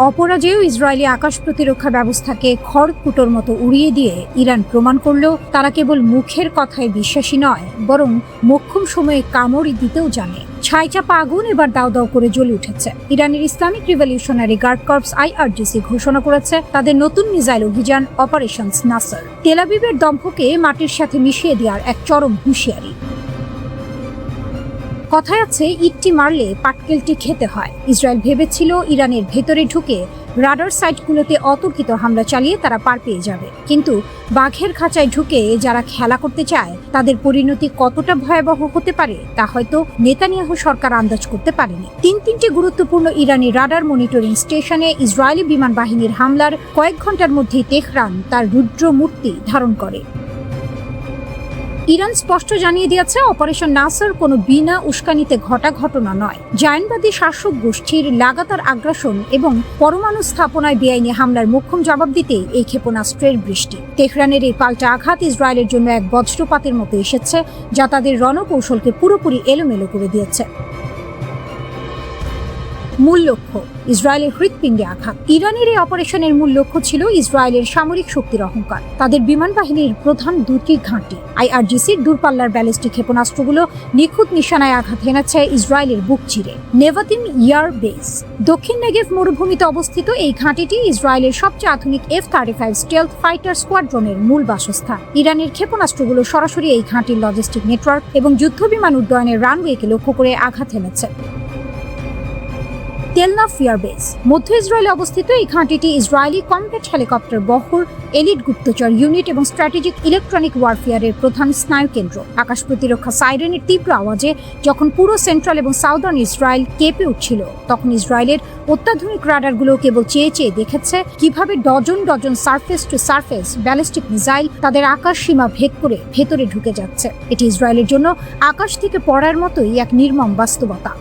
অপরাজেয় Israeli আকাশ প্রতিরক্ষা ব্যবস্থাকে খড়কুটোর মতো উড়িয়ে দিয়ে ইরান প্রমাণ করল তারা কেবল মুখের কথায় বিশ্বাসী নয়, বরং মোক্ষম সময়ে কামড় দিতেও জানে। ছাইচাপা আগুন এবার দাও দাও করে জ্বলে উঠেছে। ইরানের Islamic Revolutionary Guard Corps IRGC ঘোষণা করেছে তাদের নতুন মিসাইল অভিযান অপারেশন নাসর তেল আবিবের দম্ভকে মাটির সাথে মিশিয়ে দেওয়ার এক চরম হুঁশিয়ারি। কথায় আছে, ইটটি মারলে পাটকেলটি খেতে হয়। ইসরায়েল ভেবেছিল ইরানের ভেতরে ঢুকে রাডার সাইটগুলোতে অতর্কিত হামলা চালিয়ে তারা পার পেয়ে যাবে, কিন্তু বাঘের খাঁচায় ঢুকে যারা খেলা করতে চায় তাদের পরিণতি কতটা ভয়াবহ হতে পারে তা হয়তো নেতানিয়াহু সরকার আন্দাজ করতে পারেনি। তিনটি গুরুত্বপূর্ণ ইরানি রাডার মনিটরিং স্টেশনে ইসরায়েলি বিমান বাহিনীর হামলার কয়েক ঘন্টার মধ্যেই তেহরান তার রুদ্র মূর্তি ধারণ করে। ইরান স্পষ্ট জানিয়ে দিয়েছে অপারেশন নাসর কোনো বিনা উস্কানিতে ঘটা ঘটনা নয়। জায়নবাদী শাসক গোষ্ঠীর লাগাতার আগ্রাসন এবং পরমাণু স্থাপনায় বেআইনি হামলার মোক্ষম জবাব দিতে এই ক্ষেপণাস্ত্রের বৃষ্টি। তেহরানের এই পাল্টা আঘাত ইসরায়েলের জন্য এক বজ্রপাতের মতো এসেছে, যা তাদের রণকৌশলকে পুরোপুরি এলোমেলো করে দিয়েছে। মূল লক্ষ্য ইসরায়েলের হৃৎপিণ্ডে আঘাত। ইরানের এই অপারেশনের মূল লক্ষ্য ছিল ইসরায়েলের সামরিক শক্তির অহংকার। তাদের বিমান বাহিনীর প্রধান দুটি ঘাঁটি IRGCর দূরপাল্লার ব্যালিস্টিক ক্ষেপণাস্ত্রগুলো নিখুঁত নিশানায় আঘাত হেনেছে ইসরায়েলের বুক চিরে। নেভাতিম ইয়ার বেস দক্ষিণ নেগেভ মরুভূমিতে অবস্থিত এই ঘাঁটিটি ইসরায়েলের সবচেয়ে আধুনিক F-35 স্টেলথ ফাইটার স্কোয়াড্রনের মূল বাসস্থান। ইরানের ক্ষেপণাস্ত্রগুলো সরাসরি এই ঘাঁটির লজিস্টিক নেটওয়ার্ক এবং যুদ্ধবিমান উড্ডয়নের রানওয়েকে লক্ষ্য করে আঘাত হেনেছে। তেলনাফ এয়ার বেস মধ্য ইসরায়েলে অবস্থিত এই ঘাঁটিটি ইসরায়েলি কমব্যাট হেলিকপ্টার বহর, এলিট গুপ্তচর ইউনিট এবং স্ট্র্যাটেজিক ইলেকট্রনিক ওয়ারফেয়ারের প্রধান স্নায়ু কেন্দ্র। আকাশ প্রতিরক্ষা সাইরেনের তীব্র আওয়াজে যখন পুরো সেন্ট্রাল এবং সাউদার্ন ইসরায়েল কেঁপে উঠছিল, তখন ইসরায়েলের অত্যাধুনিক রাডারগুলো কেবল চেয়ে চেয়ে দেখেছে কিভাবে dozen dozen surface two surface ballistic missile তাদের আকাশ সীমা ভেদ করে ভেতরে ঢুকে যাচ্ছে। এটি ইসরায়েলের জন্য আকাশ থেকে পড়ার মতোই এক নির্মম বাস্তবতা।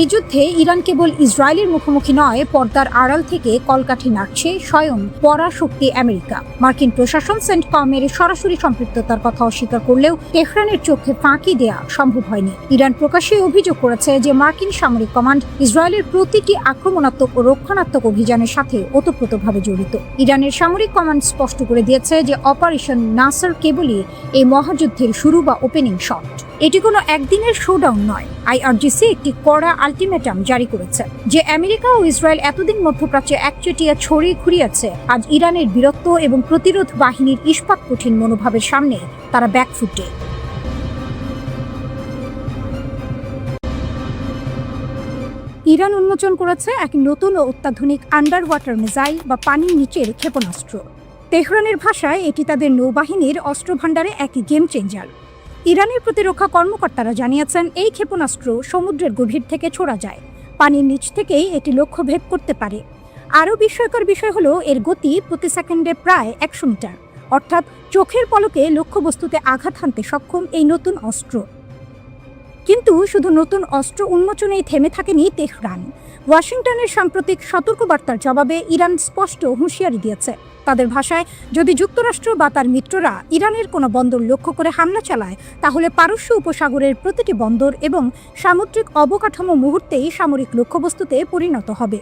এই যুদ্ধে ইরান কেবল ইসরায়েলের মুখোমুখি নয়, পর্দার আড়াল থেকে কলকাঠি নাড়ছে স্বয়ং পরাশক্তি আমেরিকা। মার্কিন প্রশাসন সেন্টকমের সরাসরি সম্পৃক্ততার কথা অস্বীকার করলেও তেহরানের চোখে ফাঁকি দেয়া সম্ভব হয়নি। ইরান প্রকাশ্যে অভিযোগ করেছে যে মার্কিন সামরিক কমান্ড ইসরায়েলের প্রতিটি আক্রমণাত্মক ও রক্ষণাত্মক অভিযানের সাথে ওতপ্রোতভাবে জড়িত। ইরানের সামরিক কমান্ড স্পষ্ট করে দিয়েছে যে অপারেশন নাসর কেবলই এই মহাযুদ্ধের শুরু বা ওপেনিং শট। এটি কোনো একদিনের শোডাউন নয়। IRGC একটি কড়া আলটিমেটাম জারি করেছে যে আমেরিকা ও ইসরায়েল এতদিন মধ্যপ্রাচ্যে একচেটিয়া ছড়িয়ে ঘুরিয়েছে, আজ ইরানের বীরত্ব এবং প্রতিরোধ বাহিনীর ইস্পাত কঠিন মনোভাবের সামনে তারা ব্যাকফুটে। ইরান উন্মোচন করেছে এক নতুন ও অত্যাধুনিক আন্ডার ওয়াটার মিসাইল বা পানির নিচের ক্ষেপণাস্ত্র। তেহরানের ভাষায় এটি তাদের নৌবাহিনীর অস্ত্রভাণ্ডারে এক গেম চেঞ্জার। ইরানের প্রতিরক্ষা কর্মকর্তারা জানিয়েছেন এই ক্ষেপণাস্ত্র সমুদ্রের গভীর থেকে ছোড়া যায়, পানির নিচ থেকেই এটি লক্ষ্য ভেদ করতে পারে। আরও বিস্ময়কর বিষয় হলো এর গতি প্রতি সেকেন্ডে প্রায় 100 মিটার, অর্থাৎ চোখের পলকে লক্ষ্যবস্তুতে আঘাত হানতে সক্ষম এই নতুন অস্ত্র। কিন্তু শুধু নতুন অস্ত্র উন্মোচনেই থেমে থাকেনি তেহরান। ওয়াশিংটনের সাম্প্রতিক সতর্কবার্তার জবাবে ইরান স্পষ্ট হুঁশিয়ারি দিয়েছে। তাদের ভাষায়, যদি যুক্তরাষ্ট্র বা তার মিত্ররা ইরানের কোনো বন্দর লক্ষ্য করে হামলা চালায়, তাহলে পারস্য উপসাগরের প্রতিটি বন্দর এবং সামুদ্রিক অবকাঠামো মুহূর্তেই সামরিক লক্ষ্যবস্তুতে পরিণত হবে।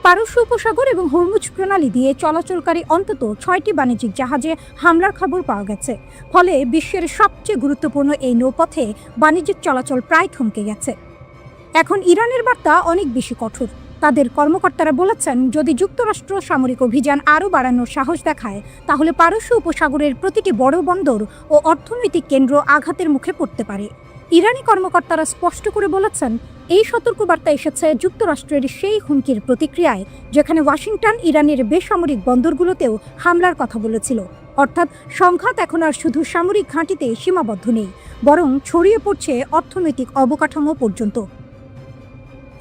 পারস্য উপসাগর এবং হরমুজ প্রণালী দিয়ে চলাচলকারী অন্তত 6টি বাণিজ্যিক জাহাজে হামলার খবর পাওয়া গেছে। ফলে বিশ্বের সবচেয়ে গুরুত্বপূর্ণ এই নৌপথে বাণিজ্যিক চলাচল প্রায় থমকে গেছে। এখন ইরানের বার্তা অনেক বেশি কঠোর। তাদের কর্মকর্তারা বলেছেন, যদি যুক্তরাষ্ট্র সামরিক অভিযান আরও বাড়ানোর সাহস দেখায়, তাহলে পারস্য উপসাগরের প্রতিটি বড় বন্দর ও অর্থনৈতিক কেন্দ্র আঘাতের মুখে পড়তে পারে। ইরানি কর্মকর্তারা স্পষ্ট করে বলেছেন, এই সতর্কবার্তা এসেছে যুক্তরাষ্ট্রের সেই হুমকির প্রতিক্রিয়ায় যেখানে ওয়াশিংটন ইরানের বেসামরিক বন্দরগুলোতেও হামলার কথা বলেছিল। অর্থাৎ সংঘাত এখন আর শুধু সামরিক ঘাঁটিতে সীমাবদ্ধ নেই, বরং ছড়িয়ে পড়ছে অর্থনৈতিক অবকাঠামো পর্যন্ত।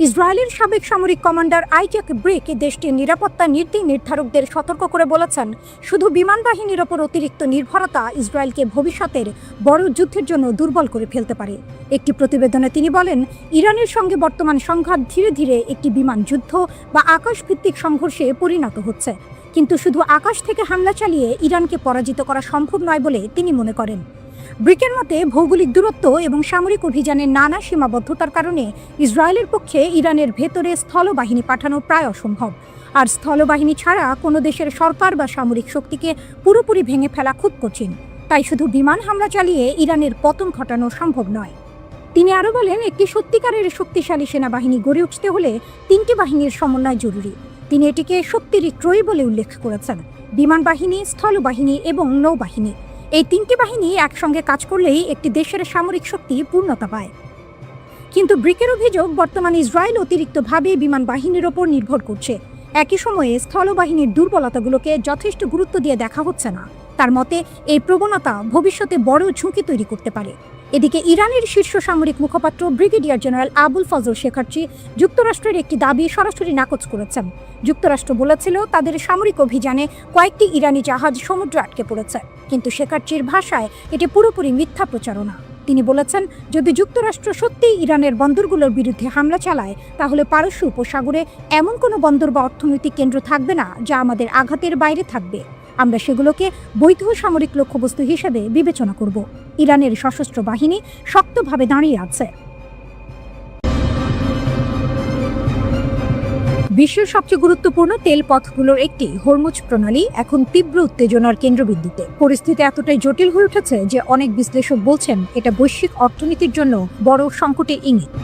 ইসরায়েলের সাবেক সামরিক কমান্ডার আইজাক ব্রিক দেশটির নিরাপত্তা নীতি নির্ধারকদের সতর্ক করে বলেছেন, শুধু বিমান বাহিনীর ওপর অতিরিক্ত নির্ভরতা ইসরায়েলকে ভবিষ্যতের বড় যুদ্ধের জন্য দুর্বল করে ফেলতে পারে। একটি প্রতিবেদনে তিনি বলেন, ইরানের সঙ্গে বর্তমান সংঘাত ধীরে ধীরে একটি বিমান যুদ্ধ বা আকাশভিত্তিক সংঘর্ষে পরিণত হচ্ছে, কিন্তু শুধু আকাশ থেকে হামলা চালিয়ে ইরানকে পরাজিত করা সম্ভব নয় বলে তিনি মনে করেন। ব্রিকের মতে ভৌগোলিক দূরত্ব এবং সামরিক অভিযানের নানা সীমাবদ্ধতার কারণে ইসরায়েলের পক্ষে ইরানের ভেতরে স্থলবাহিনী পাঠানো প্রায় অসম্ভব। আর স্থলবাহিনী ছাড়া কোনো দেশের সরকার বা সামরিক শক্তিকে পুরোপুরি ভেঙে ফেলা খুব কঠিন। তাই শুধু বিমান হামলা চালিয়ে ইরানের পতন ঘটানো সম্ভব নয়। তিনি আরও বলেন, একটি সত্যিকারের শক্তিশালী সেনাবাহিনী গড়ে উঠতে হলে 3টি বাহিনীর সমন্বয় জরুরি। তিনি এটিকে শক্তির ত্রয়ী বলে উল্লেখ করেছেন। বিমান বাহিনী, স্থলবাহিনী এবং নৌবাহিনী, এই 3টি বাহিনী একসঙ্গে কাজ করলেই একটি দেশের সামরিক শক্তি পূর্ণতা পায়। কিন্তু ব্রিকের অভিযোগ, বর্তমানে ইসরায়েল অতিরিক্তভাবে বিমান বাহিনীর ওপর নির্ভর করছে। একই সময়ে স্থলবাহিনীর দুর্বলতাগুলোকে যথেষ্ট গুরুত্ব দিয়ে দেখা হচ্ছে না। তার মতে এই প্রবণতা ভবিষ্যতে বড় ঝুঁকি তৈরি করতে পারে। এদিকে ইরানের শীর্ষ সামরিক মুখপাত্র ব্রিগেডিয়ার জেনারেল আবুল ফজল শেখার্চি যুক্তরাষ্ট্রের একটি দাবি সরাসরি নাকচ করেছেন। যুক্তরাষ্ট্র বলেছিল তাদের সামরিক অভিযানে কয়েকটি ইরানি জাহাজ সমুদ্রে আটকে পড়েছে, কিন্তু শেখার্চির ভাষায় এটি পুরোপুরি মিথ্যা প্রচারণা। তিনি বলেছেন, যদি যুক্তরাষ্ট্র সত্যিই ইরানের বন্দরগুলোর বিরুদ্ধে হামলা চালায়, তাহলে পারস্য উপসাগরে এমন কোনো বন্দর বা অর্থনৈতিক কেন্দ্র থাকবে না যা আমাদের আঘাতের বাইরে থাকবে। আমরা সেগুলোকে বৈধ সামরিক লক্ষ্যবস্তু হিসেবে বিবেচনা করব। ইরানের সশস্ত্র বাহিনী শক্তভাবে দাঁড়িয়ে আছে। বিশ্বের সবচেয়ে গুরুত্বপূর্ণ তেল পথগুলোর একটি হরমুজ প্রণালী এখন তীব্র উত্তেজনার কেন্দ্রবিন্দুতে। পরিস্থিতি এতটাই জটিল হয়ে উঠেছে যে অনেক বিশ্লেষক বলছেন এটা বৈশ্বিক অর্থনীতির জন্য বড় সংকটের ইঙ্গিত।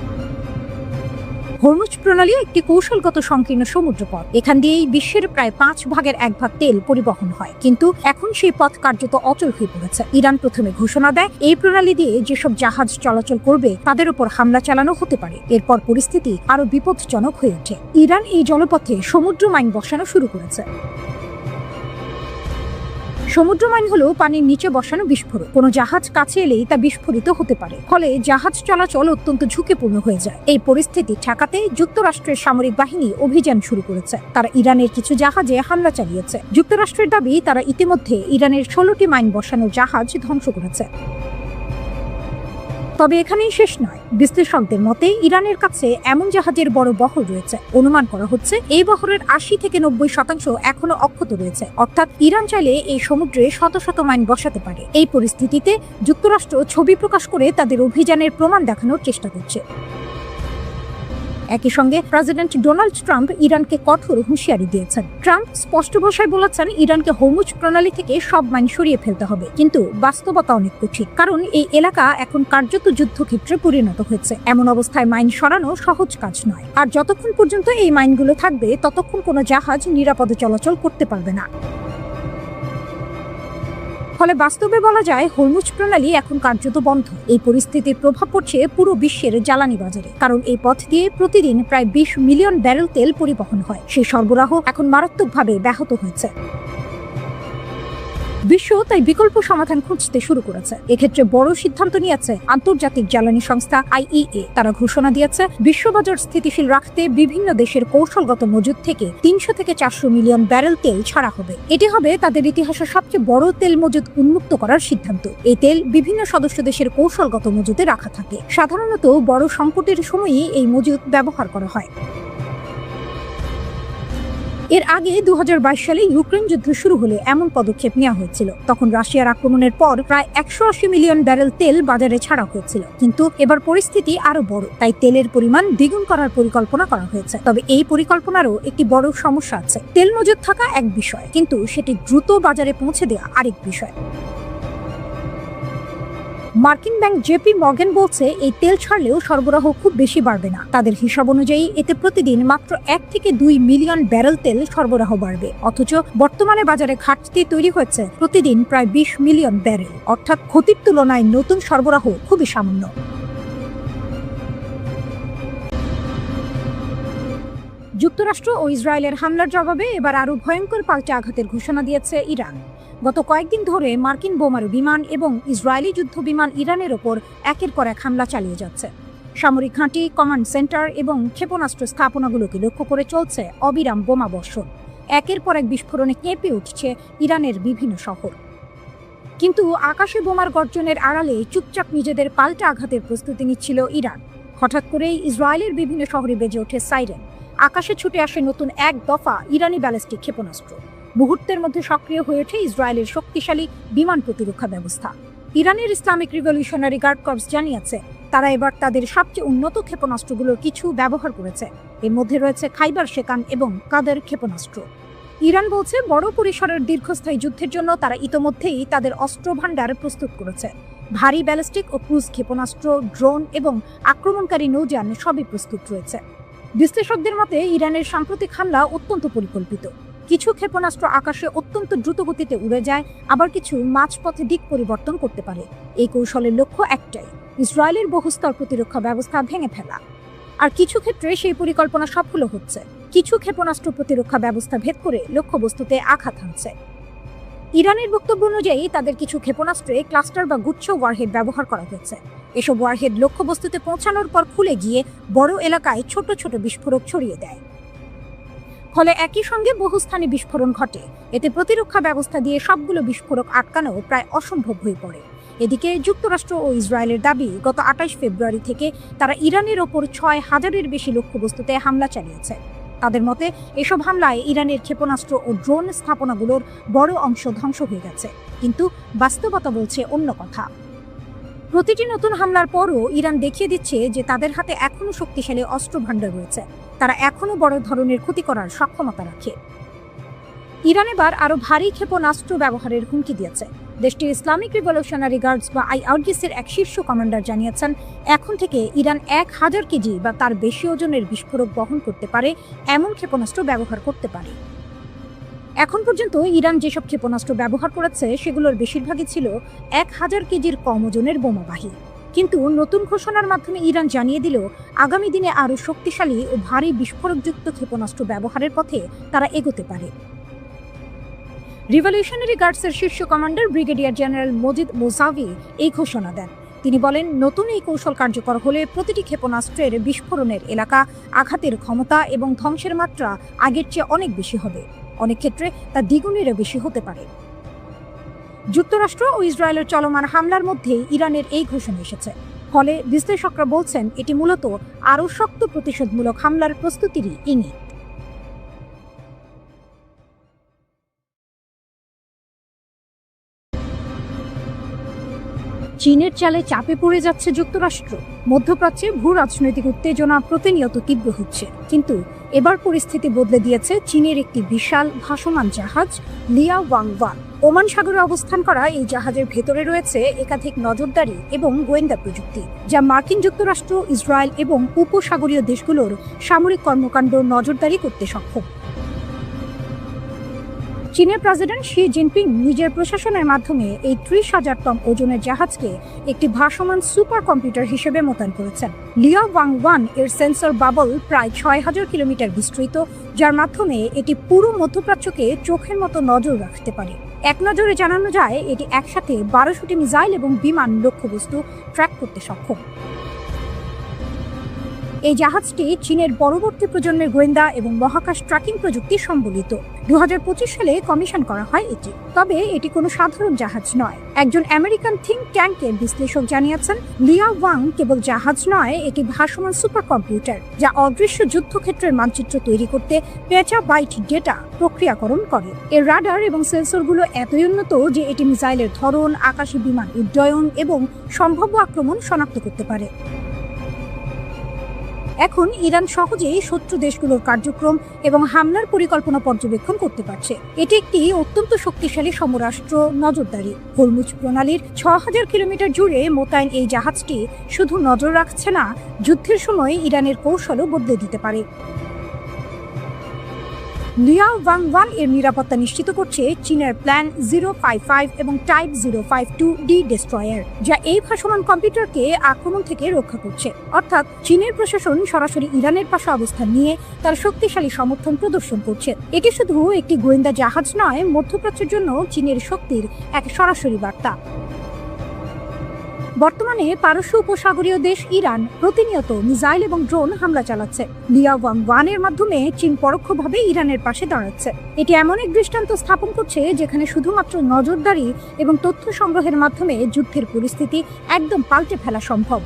হরমুজ প্রণালী একটি কৌশলগত সংকীর্ণ সমুদ্রপথ। এখান দিয়েই বিশ্বের প্রায় 1/5 তেল পরিবহন হয়, কিন্তু এখন সেই পথ কার্যত অচল হয়ে পড়েছে। ইরান প্রথমে ঘোষণা দেয় এই প্রণালী দিয়ে যেসব জাহাজ চলাচল করবে তাদের উপর হামলা চালানো হতে পারে। এরপর পরিস্থিতি আরো বিপজ্জনক হয়ে ওঠে। ইরান এই জলপথে সমুদ্র মাইন বসানো শুরু করেছে। সমুদ্র মাইন হলো পানির নিচে বসানো বিস্ফোরক। কোনো জাহাজ কাছে এলেই তা বিস্ফোরিত হতে পারে, ফলে জাহাজ চলাচল অত্যন্ত ঝুঁকিপূর্ণ হয়ে যায়। এই পরিস্থিতি ঠেকাতে যুক্তরাষ্ট্রের সামরিক বাহিনী অভিযান শুরু করেছে। তারা ইরানের কিছু জাহাজে হামলা চালিয়েছে। যুক্তরাষ্ট্রের দাবি, তারা ইতিমধ্যে ইরানের 16টি মাইন বসানো জাহাজ ধ্বংস করেছে। তবে এখানেই শেষ নয়। বিশ্লেষকদের মতে ইরানের কাছে এমন জাহাজের বড় বহর রয়েছে। অনুমান করা হচ্ছে এই বহরের 80 থেকে 90% এখনো অক্ষত রয়েছে। অর্থাৎ ইরান চাইলে এই সমুদ্রে শত শত মাইন বসাতে পারে। এই পরিস্থিতিতে যুক্তরাষ্ট্র ছবি প্রকাশ করে তাদের অভিযানের প্রমাণ দেখানোর চেষ্টা করছে। একই সঙ্গে প্রেসিডেন্ট ডোনাল্ড ট্রাম্প ইরানকে কঠোর হুঁশিয়ারি দিয়েছেন। ট্রাম্প স্পষ্ট ভাষায় বলেছেন, ইরানকে হরমুজ প্রণালী থেকে সব মাইন সরিয়ে ফেলতে হবে। কিন্তু বাস্তবতা অনেক কঠিন, কারণ এই এলাকা এখন কার্যত যুদ্ধক্ষেত্রে পরিণত হয়েছে। এমন অবস্থায় মাইন সরানো সহজ কাজ নয়। আর যতক্ষণ পর্যন্ত এই মাইনগুলো থাকবে, ততক্ষণ কোনো জাহাজ নিরাপদে চলাচল করতে পারবে না। ফলে বাস্তবে বলা যায় হরমুজ প্রণালী এখন কার্যত বন্ধ। এই পরিস্থিতির প্রভাব পড়ছে পুরো বিশ্বের জ্বালানি বাজারে, কারণ এই পথ দিয়ে প্রতিদিন প্রায় 20 মিলিয়ন ব্যারেল তেল পরিবহন হয়। সেই সরবরাহ এখন মারাত্মকভাবে ব্যাহত হয়েছে। বিশ্ব তাই বিকল্প সমাধান খুঁজতে শুরু করেছে। এক্ষেত্রে বড় সিদ্ধান্ত নিয়েছে আন্তর্জাতিক জ্বালানি সংস্থা IEA। তারা ঘোষণা দিয়েছে বিশ্ববাজার স্থিতিশীল রাখতে বিভিন্ন দেশের কৌশলগত মজুদ থেকে 300 থেকে 400 মিলিয়ন ব্যারেল তেল ছাড়া হবে। এটি হবে তাদের ইতিহাসের সবচেয়ে বড় তেল মজুদ উন্মুক্ত করার সিদ্ধান্ত। এই তেল বিভিন্ন সদস্য দেশের কৌশলগত মজুদে রাখা থাকে। সাধারণত বড় সংকটের সময়ই এই মজুদ ব্যবহার করা হয়। এর আগে 2022 সালে ইউক্রেন যুদ্ধ শুরু হলে এমন পদক্ষেপ নেওয়া হয়েছিল। তখন রাশিয়ার আক্রমণের পর প্রায় 180 মিলিয়ন ব্যারেল তেল বাজারে ছাড়া হয়েছিল। কিন্তু এবার পরিস্থিতি আরো বড়, তাই তেলের পরিমাণ দ্বিগুণ করার পরিকল্পনা করা হয়েছে। তবে এই পরিকল্পনারও একটি বড় সমস্যা আছে। তেল মজুদ থাকা এক বিষয়, কিন্তু সেটি দ্রুত বাজারে পৌঁছে দেওয়া আরেক বিষয়। মার্কিন ব্যাংক জেপি মর্গান বলছে, এই তেল ছাড়লেও সরবরাহ খুব বেশি বাড়বে না। তাদের হিসাব অনুযায়ী এতে প্রতিদিন মাত্র 1 থেকে 2 মিলিয়ন ব্যারেল তেল সরবরাহ বাড়বে। অথচ বর্তমানে বাজারে ঘাটতি তৈরি হয়েছে প্রতিদিন প্রায় 20 মিলিয়ন ব্যারেল। অর্থাৎ ক্ষতির তুলনায় নতুন সরবরাহ খুবই সামান্য। যুক্তরাষ্ট্র ও ইসরায়েলের হামলার জবাবে এবার আরও ভয়ঙ্কর পাল্টে আঘাতের ঘোষণা দিয়েছে ইরান। গত কয়েকদিন ধরে মার্কিন বোমারু বিমান এবং ইসরায়েলি যুদ্ধ বিমান ইরানের ওপর একের পর এক হামলা চালিয়ে যাচ্ছে। সামরিক ঘাঁটি, কমান্ড সেন্টার এবং ক্ষেপণাস্ত্র স্থাপনাগুলোকে লক্ষ্য করে চলছে অবিরাম বোমা বর্ষণ। একের পর এক বিস্ফোরণে কেঁপে উঠছে ইরানের বিভিন্ন শহর। কিন্তু আকাশে বোমার গর্জনের আড়ালে চুপচাপ নিজেদের পাল্টা আঘাতের প্রস্তুতি নিচ্ছিল ইরান। হঠাৎ করেই ইসরায়েলের বিভিন্ন শহরে বেজে ওঠে সাইরেন। আকাশে ছুটে আসে নতুন এক দফা ইরানি ব্যালিস্টিক ক্ষেপণাস্ত্র। মুহূর্তের মধ্যে সক্রিয় হয়ে ওঠে ইসরায়েলের শক্তিশালী বিমান প্রতিরক্ষা ব্যবস্থা। ইরানের ইসলামিক রিভলিউশনারি গার্ড কর্পস জানিয়েছে তারা এবার তাদের সবচেয়ে উন্নত ক্ষেপণাস্ত্রগুলোর কিছু ব্যবহার করেছে। এর মধ্যে রয়েছে খাইবার শেকান এবং কাদের ক্ষেপণাস্ত্র। ইরান বলছে বড় পরিসরের দীর্ঘস্থায়ী যুদ্ধের জন্য তারা ইতোমধ্যেই তাদের অস্ত্র ভাণ্ডার প্রস্তুত করেছে। ভারী ব্যালিস্টিক ও ক্রুজ ক্ষেপণাস্ত্র, ড্রোন এবং আক্রমণকারী নৌযান সবই প্রস্তুত রয়েছে। বিশ্লেষকদের মতে ইরানের সাম্প্রতিক হামলা অত্যন্ত পরিকল্পিত। কিছু ক্ষেপণাস্ত্র আকাশে অত্যন্ত দ্রুতগতিতে উড়ে যায়, আবার কিছু মাঝপথে দিক পরিবর্তন করতে পারে। এই কৌশলের লক্ষ্য একটাই, ইসরায়েলের বহুস্তর প্রতিরক্ষা ব্যবস্থা ভেঙে ফেলা। আর কিছু ক্ষেত্রে সেই পরিকল্পনা সফল হচ্ছে। কিছু ক্ষেপণাস্ত্র প্রতিরক্ষা ব্যবস্থা ভেদ করে লক্ষ্যবস্তুতে আঘাত হানছে। ইরানের বক্তব্য অনুযায়ী তাদের কিছু ক্ষেপণাস্ত্রে ক্লাস্টার বা গুচ্ছ ওয়ারহেড ব্যবহার করা হয়েছে। এসব ওয়ারহেড লক্ষ্যবস্তুতে পৌঁছানোর পর খুলে গিয়ে বড় এলাকায় ছোট ছোট বিস্ফোরক ছড়িয়ে দেয়। ফলে একই সঙ্গে বহু স্থানে বিস্ফোরণ ঘটে। এতে প্রতিরক্ষা ব্যবস্থা দিয়ে সবগুলো বিস্ফোরক আটকানো প্রায় অসম্ভব হয়ে পড়ে। এদিকে যুক্তরাষ্ট্র ও ইসরায়েলের দাবি, গত 28 ফেব্রুয়ারি থেকে তারা ইরানের ওপর 6000-এর বেশি লক্ষ্যবস্তুতে হামলা চালিয়েছে। তাদের মতে এসব হামলায় ইরানের ক্ষেপণাস্ত্র ও ড্রোন স্থাপনাগুলোর বড় অংশ ধ্বংস হয়ে গেছে। কিন্তু বাস্তবতা বলছে অন্য কথা। প্রতিটি নতুন হামলার পরও ইরান দেখিয়ে দিচ্ছে যে তাদের হাতে এখনো শক্তিশালী অস্ত্র ভাণ্ডার রয়েছে। তারা এখনো বড় ধরনের ক্ষতি করার সক্ষমতা রাখে। ইরান এবার আরও ভারী ক্ষেপণাস্ত্র ব্যবহারের হুমকি দিয়েছে। দেশটির ইসলামিক রিভলিউশনারি গার্ডস বা আইআরজিসির এক শীর্ষ কমান্ডার জানিয়েছেন, এখন থেকে ইরান 1000 কেজি বা তার বেশি ওজনের বিস্ফোরক বহন করতে পারে এমন ক্ষেপণাস্ত্র ব্যবহার করতে পারে। এখন পর্যন্ত ইরান যেসব ক্ষেপণাস্ত্র ব্যবহার করেছে সেগুলোর বেশিরভাগই ছিল 1000 কেজির কম ওজনের বোমাবাহী। কিন্তু নতুন ঘোষণার মাধ্যমে ইরান জানিয়ে দিল, আগামী দিনে আরও শক্তিশালী ও ভারী বিস্ফোরকযুক্ত ক্ষেপণাস্ত্র ব্যবহারের পথে তারা এগোতে পারে। রিভলিউশনারি গার্ডসের শীর্ষ কমান্ডার ব্রিগেডিয়ার জেনারেল মজিদ মোসাভি এই ঘোষণা দেন। তিনি বলেন, নতুন এই কৌশল কার্যকর হলে প্রতিটি ক্ষেপণাস্ত্রের বিস্ফোরণের এলাকা, আঘাতের ক্ষমতা এবং ধ্বংসের মাত্রা আগের চেয়ে অনেক বেশি হবে। অনেক ক্ষেত্রে তা দ্বিগুণেরও বেশি হতে পারে। যুক্তরাষ্ট্র ও ইসরায়েলের চলমান হামলার মধ্যে ইরানের এই ঘোষণা এসেছে। ফলে বিশ্লেষকরা বলছেন এটি মূলত আরও শক্ত প্রতিশোধমূলক হামলার প্রস্তুতিরই ইঙ্গিত। চীনের চালে চাপে পড়ে যাচ্ছে যুক্তরাষ্ট্র। মধ্যপ্রাচ্যে ভূ রাজনৈতিক উত্তেজনা প্রতিনিয়ত তীব্র হচ্ছে। কিন্তু এবার পরিস্থিতি বদলে দিয়েছে চীনের একটি বিশাল ভাসমান জাহাজ লিয়া ওয়াংওয়ান। ওমান সাগরে অবস্থান করা এই জাহাজের ভেতরে রয়েছে একাধিক নজরদারি এবং গোয়েন্দা প্রযুক্তি, যা মার্কিন যুক্তরাষ্ট্র, ইসরায়েল এবং উপসাগরীয় দেশগুলোর সামরিক কর্মকাণ্ড নজরদারি করতে সক্ষম। চীনের প্রেসিডেন্ট শি জিনপিং নিজের প্রশাসনের মাধ্যমে এই 30,000 টন ওজনের জাহাজকে একটি ভাসমান সুপার কম্পিউটার হিসেবে মোতায়েন করেছেন। লিয়া ওয়াংওয়ান এর সেন্সর বাবল প্রায় 6000 কিলোমিটার বিস্তৃত, যার মাধ্যমে এটি পুরো মধ্যপ্রাচ্যকে চোখের মতো নজর রাখতে পারে। এক নজরে জানানো যায় এটি একসাথে 1200টি মিসাইল এবং বিমান লক্ষ্যবস্তু ট্র্যাক করতে সক্ষম। এই জাহাজটি চীনের পরবর্তী প্রজন্মের গোয়েন্দা এবং মহাকাশ ট্র্যাকিং প্রযুক্তি সম্বলিত। 2025 সালে কমিশন করা হয় এটি। তবে এটি কোনো সাধারণ জাহাজ নয়। একজন আমেরিকান থিঙ্ক ট্যাঙ্কের বিশ্লেষক জানিয়েছেন, লিয়া ওয়াং কেবল জাহাজ নয়, এটি ভাসমান সুপার কম্পিউটার, যা অদৃশ্য যুদ্ধক্ষেত্রের মানচিত্র তৈরি করতে পেটাবাইট ডেটা প্রক্রিয়াকরণ করে। এর রাডার এবং সেন্সরগুলো এতই উন্নত যে এটি মিসাইলের ধরন, আকাশী বিমান উড্ডয়ন এবং সম্ভাব্য আক্রমণ শনাক্ত করতে পারে। এখন ইরান সহজেই শত্রু দেশগুলোর কার্যক্রম এবং হামলার পরিকল্পনা পর্যবেক্ষণ করতে পারছে। এটি একটি অত্যন্ত শক্তিশালী সমরাষ্ট্র নজরদারি। হরমুজ প্রণালীর 6000 কিলোমিটার জুড়ে মোতায়েন এই জাহাজটি শুধু নজর রাখছে না, যুদ্ধের সময় ইরানের কৌশলও বদলে দিতে পারে। লিয়া ওয়াংওয়ান এর নিরাপত্তা নিশ্চিত করছে চীনের প্ল্যান 055 এবং টাইপ 052D ডেস্ট্রয়ার, যা এই ভাসমান কম্পিউটারকে আক্রমণ থেকে রক্ষা করছে। অর্থাৎ চীনের প্রশাসন সরাসরি ইরানের পাশে অবস্থান নিয়ে তার শক্তিশালী সমর্থন প্রদর্শন করছে। এটি শুধু একটি গোয়েন্দা জাহাজ নয়, মধ্যপ্রাচ্যের জন্য চীনের শক্তির এক সরাসরি বার্তা। বর্তমানে পারস্য উপসাগরীয় দেশ ইরান প্রতিনিয়ত মিসাইল এবং ড্রোন হামলা চালাচ্ছে। লিয়া ওয়াংওয়ানের মাধ্যমে চীন পরোক্ষভাবে ইরানের পাশে দাঁড়াচ্ছে। এটি এমন এক দৃষ্টান্ত স্থাপন করছে যেখানে শুধুমাত্র নজরদারি এবং তথ্য সংগ্রহের মাধ্যমে যুদ্ধের পরিস্থিতি একদম পাল্টে ফেলা সম্ভব।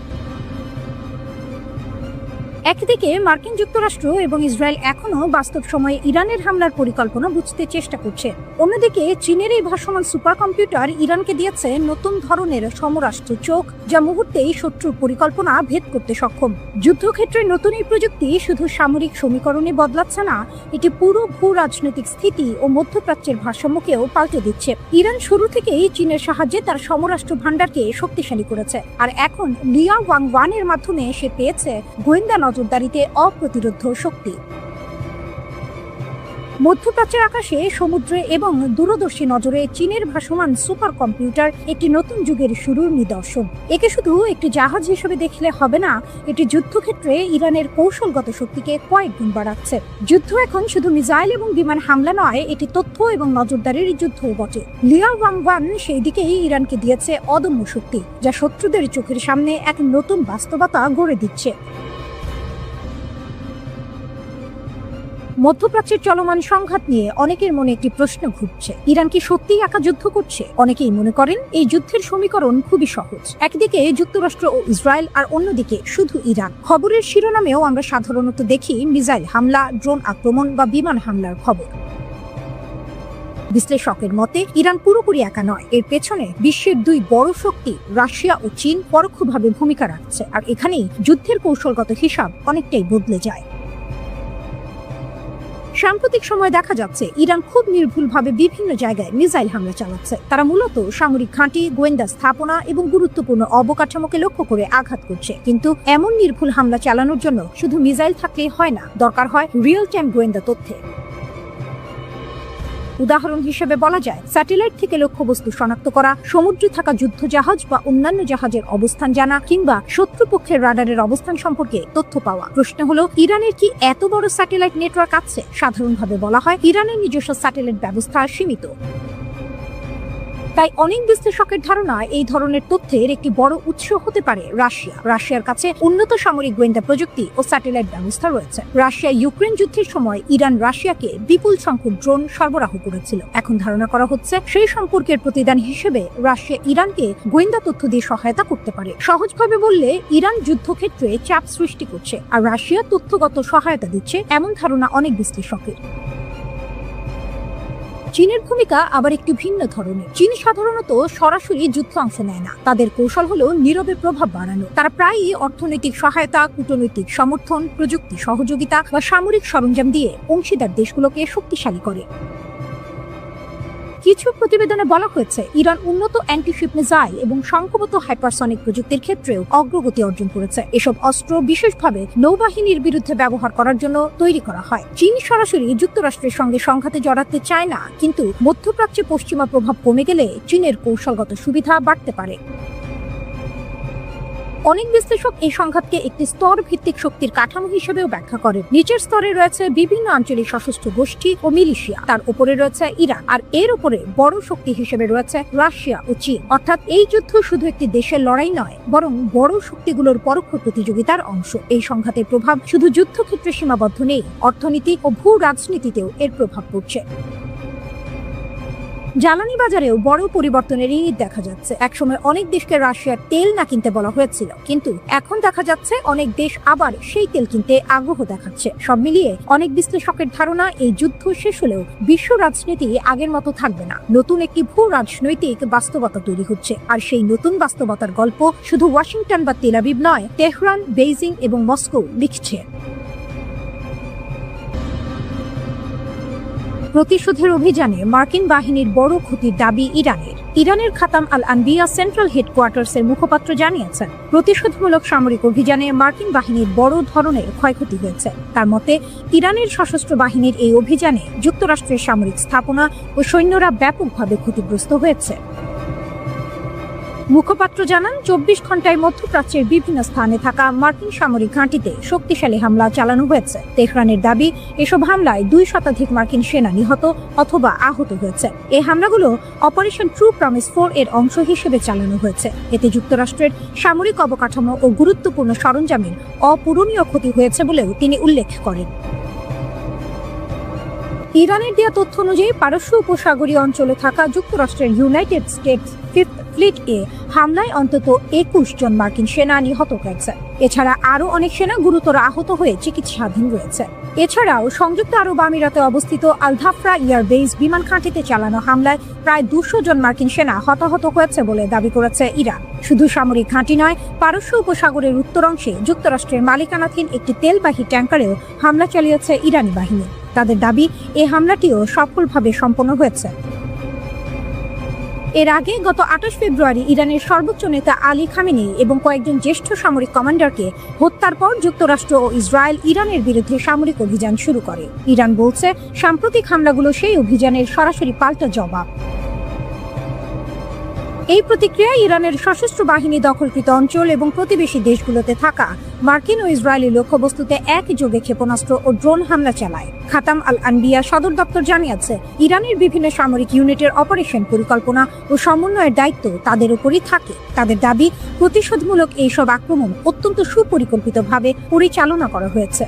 একদিকে মার্কিন যুক্তরাষ্ট্র এবং ইসরায়েল এখনও বাস্তব সময়ে ইরানের হামলার পরিকল্পনা বুঝতে চেষ্টা করছে। অন্যদিকে চীনের এই ভাসমান সুপার কম্পিউটার ইরানকে দিয়েছে নতুন ধরনের সমরাস্ত্র চোখ, যা মুহূর্তেই শত্রুর পরিকল্পনা ভেদ করতে সক্ষম। যুদ্ধক্ষেত্রে নতুন এই প্রযুক্তি শুধু সামরিক সমীকরণে বদলাচ্ছে না, এটি পুরো ভূ রাজনৈতিক স্থিতি ও মধ্যপ্রাচ্যের ভারসাম্যকেও পাল্টে দিচ্ছে। ইরান শুরু থেকেই চীনের সাহায্যে তার সমরাষ্ট্র ভাণ্ডারকে শক্তিশালী করেছে, আর এখন লিয়া ওয়াং-ওয়ানের মাধ্যমে সে পেয়েছে গোয়েন্দা নজরদারিতে অপ্রতিরোধ্য শক্তি। মধ্যপ্রাচ্যের আকাশে, সমুদ্রে এবং দূরদর্শী নজরে চীনের ভাসমান সুপার কম্পিউটার একটি নতুন যুগের শুরুর নিদর্শন। একে শুধু একটি জাহাজ হিসেবে দেখলে হবে না, এটি যুদ্ধক্ষেত্রে ইরানের কৌশলগত শক্তিকে কয়েক গুণ বাড়াচ্ছে। যুদ্ধ এখন শুধু মিসাইল এবং বিমান হামলা নয়, এটি তথ্য এবং নজরদারির যুদ্ধও বটে। লিয়া ওয়াং-ওয়ান সেই দিকেই ইরানকে দিয়েছে অদম্য শক্তি, যা শত্রুদের চোখের সামনে এক নতুন বাস্তবতা গড়ে দিচ্ছে। মধ্যপ্রাচ্যের চলমান সংঘাত নিয়ে অনেকের মনে একটি প্রশ্ন ঘুরছে, ইরান কি সত্যিই একা যুদ্ধ করছে? অনেকেই মনে করেন এই যুদ্ধের সমীকরণ খুবই সহজ। একদিকে যুক্তরাষ্ট্র ও ইসরায়েল, আর অন্যদিকে শুধু ইরান। খবরের শিরোনামেও আমরা সাধারণত দেখি মিসাইল হামলা, ড্রোন আক্রমণ বা বিমান হামলার খবর। বিশ্লেষকের মতে ইরান পুরোপুরি একা নয়, এর পেছনে বিশ্বের দুই বড় শক্তি রাশিয়া ও চীন পরোক্ষভাবে ভূমিকা রাখছে, আর এখানেই যুদ্ধের কৌশলগত হিসাব অনেকটাই বদলে যায়। সাম্প্রতিক সময়ে দেখা যাচ্ছে ইরান খুব নির্ভুলভাবে বিভিন্ন জায়গায় মিসাইল হামলা চালাচ্ছে। তারা মূলত সামরিক ঘাঁটি, গোয়েন্দা স্থাপনা এবং গুরুত্বপূর্ণ অবকাঠামোকে লক্ষ্য করে আঘাত করছে। কিন্তু এমন নির্ভুল হামলা চালানোর জন্য শুধু মিসাইল থাকলেই হয় না, দরকার হয় রিয়েল টাইম গোয়েন্দা তথ্যে। উদাহরণ হিসেবে বলা যায় স্যাটেলাইট থেকে লক্ষ্যবস্তু শনাক্ত করা, সমুদ্রে থাকা যুদ্ধ জাহাজ বা অন্যান্য জাহাজের অবস্থান জানা, কিংবা শত্রুপক্ষের রাডারের অবস্থান সম্পর্কে তথ্য পাওয়া। প্রশ্ন হলো, ইরানের কি এত বড় স্যাটেলাইট নেটওয়ার্ক আছে? সাধারণভাবে বলা হয় ইরানের নিজস্ব স্যাটেলাইট ব্যবস্থা সীমিত। তাই অনেক বিশ্লেষকের ধারণা এই ধরনের তথ্যের একটি বড় উৎস হতে পারে রাশিয়া। রাশিয়ার কাছে উন্নত সামরিক গোয়েন্দা প্রযুক্তি ও স্যাটেলাইট ব্যবস্থা রয়েছে। রাশিয়া ইউক্রেন যুদ্ধের সময় ইরান রাশিয়াকে বিপুল সংখ্যক ড্রোন সরবরাহ করেছিল। এখন ধারণা করা হচ্ছে সেই সম্পর্কের প্রতিদান হিসেবে রাশিয়া ইরানকে গোয়েন্দা তথ্য দিয়ে সহায়তা করতে পারে। সহজভাবে বললে ইরান যুদ্ধক্ষেত্রে চাপ সৃষ্টি করছে আর রাশিয়া তথ্যগত সহায়তা দিচ্ছে, এমন ধারণা অনেক বিশ্লেষকের। চীনের ভূমিকা আবার একটু ভিন্ন ধরনের। চীন সাধারণত সরাসরি যুদ্ধ অংশ নেয় না, তাদের কৌশল হলো নীরবে প্রভাব বাড়ানো। তারা প্রায়ই অর্থনৈতিক সহায়তা, কূটনৈতিক সমর্থন, প্রযুক্তি সহযোগিতা বা সামরিক সরঞ্জাম দিয়ে অংশীদার দেশগুলোকে শক্তিশালী করে। কিছু প্রতিবেদনে বলা হয়েছে ইরান উন্নত অ্যান্টিশিপ মিসাইল এবং সংখ্যাগত হাইপারসনিক প্রযুক্তির ক্ষেত্রেও অগ্রগতি অর্জন করেছে। এসব অস্ত্র বিশেষভাবে নৌবাহিনীর বিরুদ্ধে ব্যবহার করার জন্য তৈরি করা হয়। চীন সরাসরি যুক্তরাষ্ট্রের সঙ্গে সংঘাতে জড়াতে চায় না, কিন্তু মধ্যপ্রাচ্যে পশ্চিমা প্রভাব কমে গেলে চীনের কৌশলগত সুবিধা বাড়তে পারে। অনেক বিশ্লেষক এই সংঘাতকে একটি স্তর ভিত্তিক শক্তির কাঠামো হিসেবেও ব্যাখ্যা করেন। নিচের স্তরে রয়েছে বিভিন্ন আঞ্চলিক সশস্ত্র গোষ্ঠী ও মিলিশিয়া, তার উপরে রয়েছে ইরান, আর এর উপরে বড় শক্তি হিসেবে রয়েছে রাশিয়া ও চীন। অর্থাৎ এই যুদ্ধ শুধু একটি দেশের লড়াই নয়, বরং বড় শক্তিগুলোর পরোক্ষ প্রতিযোগিতার অংশ। এই সংঘাতের প্রভাব শুধু যুদ্ধক্ষেত্রে সীমাবদ্ধ নেই, অর্থনীতি ও ভূ রাজনীতিতেও এর প্রভাব পড়ছে। জ্বালানি বাজারেও বড় পরিবর্তনের ইঙ্গিত দেখা যাচ্ছে। একসময় অনেক দেশকে রাশিয়ার তেল না কিনতে বলা হয়েছিল, কিন্তু এখন দেখা যাচ্ছে অনেক দেশ আবার সেই তেল কিনতে আগ্রহ দেখাচ্ছে। সব মিলিয়ে অনেক বিশ্লেষকের ধারণা এই যুদ্ধ শেষ হলেও বিশ্ব রাজনীতি আগের মতো থাকবে না। নতুন একটি ভূ রাজনৈতিক বাস্তবতা তৈরি হচ্ছে, আর সেই নতুন বাস্তবতার গল্প শুধু ওয়াশিংটন বা তেল আবিব নয়, তেহরান, বেইজিং এবং মস্কো লিখছে। প্রতিশোধের অভিযানে মার্কিন বাহিনীর বড় ক্ষতির দাবি ইরানের খাতাম আল আনবিয়া সেন্ট্রাল হেডকোয়ার্টার্সের মুখপাত্র জানিয়েছেন, প্রতিশোধমূলক সামরিক অভিযানে মার্কিন বাহিনীর বড় ধরনের ক্ষয়ক্ষতি হয়েছে। তার মতে, ইরানের সশস্ত্র বাহিনীর এই অভিযানে যুক্তরাষ্ট্রের সামরিক স্থাপনা ও সৈন্যরা ব্যাপকভাবে ক্ষতিগ্রস্ত হয়েছে। মুখপাত্র জানান, 24 ঘন্টায় মধ্যপ্রাচ্যের বিভিন্ন স্থানে থাকা মার্কিন সামরিক ঘাঁটিতে শক্তিশালী হামলা চালানো হয়েছে। তেহরানের দাবি, এসব হামলায় 2 শতাধিক মার্কিন সেনা নিহত অথবা আহত হয়েছে। এই হামলাগুলো অপারেশন ট্রু প্রমিস 4 এর অংশ হিসেবে চালানো হয়েছে। এতে যুক্তরাষ্ট্রের সামরিক অবকাঠামো ও গুরুত্বপূর্ণ সরঞ্জামের অপূরণীয় ক্ষতি হয়েছে বলেও তিনি উল্লেখ করেন। ইরানের দেয়া তথ্য অনুযায়ী পারস্য উপসাগরীয় অঞ্চলে থাকা যুক্তরাষ্ট্রের ইউনাইটেড স্টেটস 5th ফ্লিট এ হামলায় অন্তত ২১ জন মার্কিন সেনা নিহত হয়েছে। এছাড়া আরও অনেক সেনা গুরুতর আহত হয়ে চিকিৎসাধীন রয়েছে। এছাড়াও সংযুক্ত আরব আমিরাতে অবস্থিত আল ধাফরা এয়ারবেস বিমান ঘাঁটিতে চালানো হামলায় প্রায় ২০০ জন মার্কিন সেনা হতাহত হয়েছে বলে দাবি করেছে ইরান। শুধু সামরিক ঘাঁটি নয়, পারস্য উপসাগরের উত্তর অংশে যুক্তরাষ্ট্রের মালিকানাধীন একটি তেলবাহী ট্যাঙ্কারেও হামলা চালিয়েছে ইরানি বাহিনী। তাদের দাবি, এই হামলাটিও সফলভাবে সম্পন্ন হয়েছে। এর আগে গত ২৮ ফেব্রুয়ারি ইরানের সর্বোচ্চ নেতা আলী খামেনি এবং কয়েকজন জ্যেষ্ঠ সামরিক কমান্ডারকে হত্যার পর যুক্তরাষ্ট্র ও ইসরায়েল ইরানের বিরুদ্ধে সামরিক অভিযান শুরু করে। ইরান বলছে, সাম্প্রতিক হামলাগুলো সেই অভিযানের সরাসরি পাল্টা জবাব। এই প্রতিক্রিয়ায় ইরানের সশস্ত্র বাহিনী দখলকৃত অঞ্চল এবং প্রতিবেশী দেশগুলোতে থাকা মার্কিন ও ইসরায়েলি লক্ষ্যবস্তুতে একযোগে ক্ষেপণাস্ত্র ও ড্রোন হামলা চালায়। খাতাম আল আনবিয়া সদর দপ্তর জানিয়েছে, ইরানের বিভিন্ন সামরিক ইউনিটের অপারেশন পরিকল্পনা ও সমন্বয়ের দায়িত্ব তাদের উপরই থাকে। তাদের দাবি, প্রতিশোধমূলক এইসব আক্রমণ অত্যন্ত সুপরিকল্পিতভাবে পরিচালনা করা হয়েছে।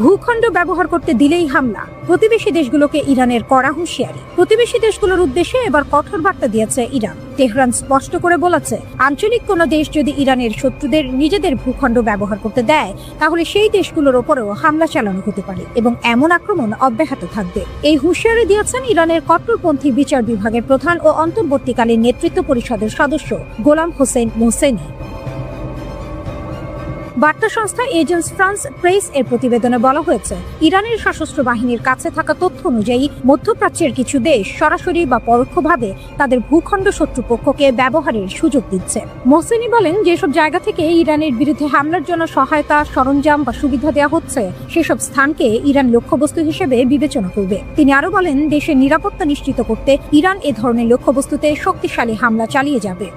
ভূখণ্ড ব্যবহার করতে দিলেই হামলা, প্রতিবেশী দেশগুলোকে ইরানের কড়া হুঁশিয়ারি। প্রতিবেশী দেশগুলোর উদ্দেশ্যে এবার কঠোর বার্তা দিয়েছে ইরান। তেহরান স্পষ্ট করে বলেছে, আঞ্চলিক কোনো দেশ যদি ইরানের শত্রুদের নিজেদের ভূখণ্ড ব্যবহার করতে দেয়, তাহলে সেই দেশগুলোর ওপরেও হামলা চালানো হতে পারে এবং এমন আক্রমণ অব্যাহত থাকবে। এই হুঁশিয়ারি দিয়েছেন ইরানের কট্টরপন্থী বিচার বিভাগের প্রধান ও অন্তর্বর্তীকালীন নেতৃত্ব পরিষদের সদস্য গোলাম হোসেন মোহসেনি। বার্তা সংস্থা এজেন্স ফ্রান্স প্রেস এর প্রতিবেদনে বলা হয়েছে, ইরানের সশস্ত্র বাহিনীর কাছে থাকা তথ্য অনুযায়ী মধ্যপ্রাচ্যের কিছু দেশ সরাসরি বা পরোক্ষভাবে তাদের ভূখণ্ড শত্রুপক্ষকে ব্যবহারের সুযোগ দিচ্ছে। মোহসেনি বলেন, যেসব জায়গা থেকে ইরানের বিরুদ্ধে হামলার জন্য সহায়তা, সরঞ্জাম বা সুবিধা দেওয়া হচ্ছে, সেসব স্থানকে ইরান লক্ষ্যবস্তু হিসেবে বিবেচনা করবে। তিনি আরও বলেন, দেশের নিরাপত্তা নিশ্চিত করতে ইরান এ ধরনের লক্ষ্যবস্তুতে শক্তিশালী হামলা চালিয়ে যাবে।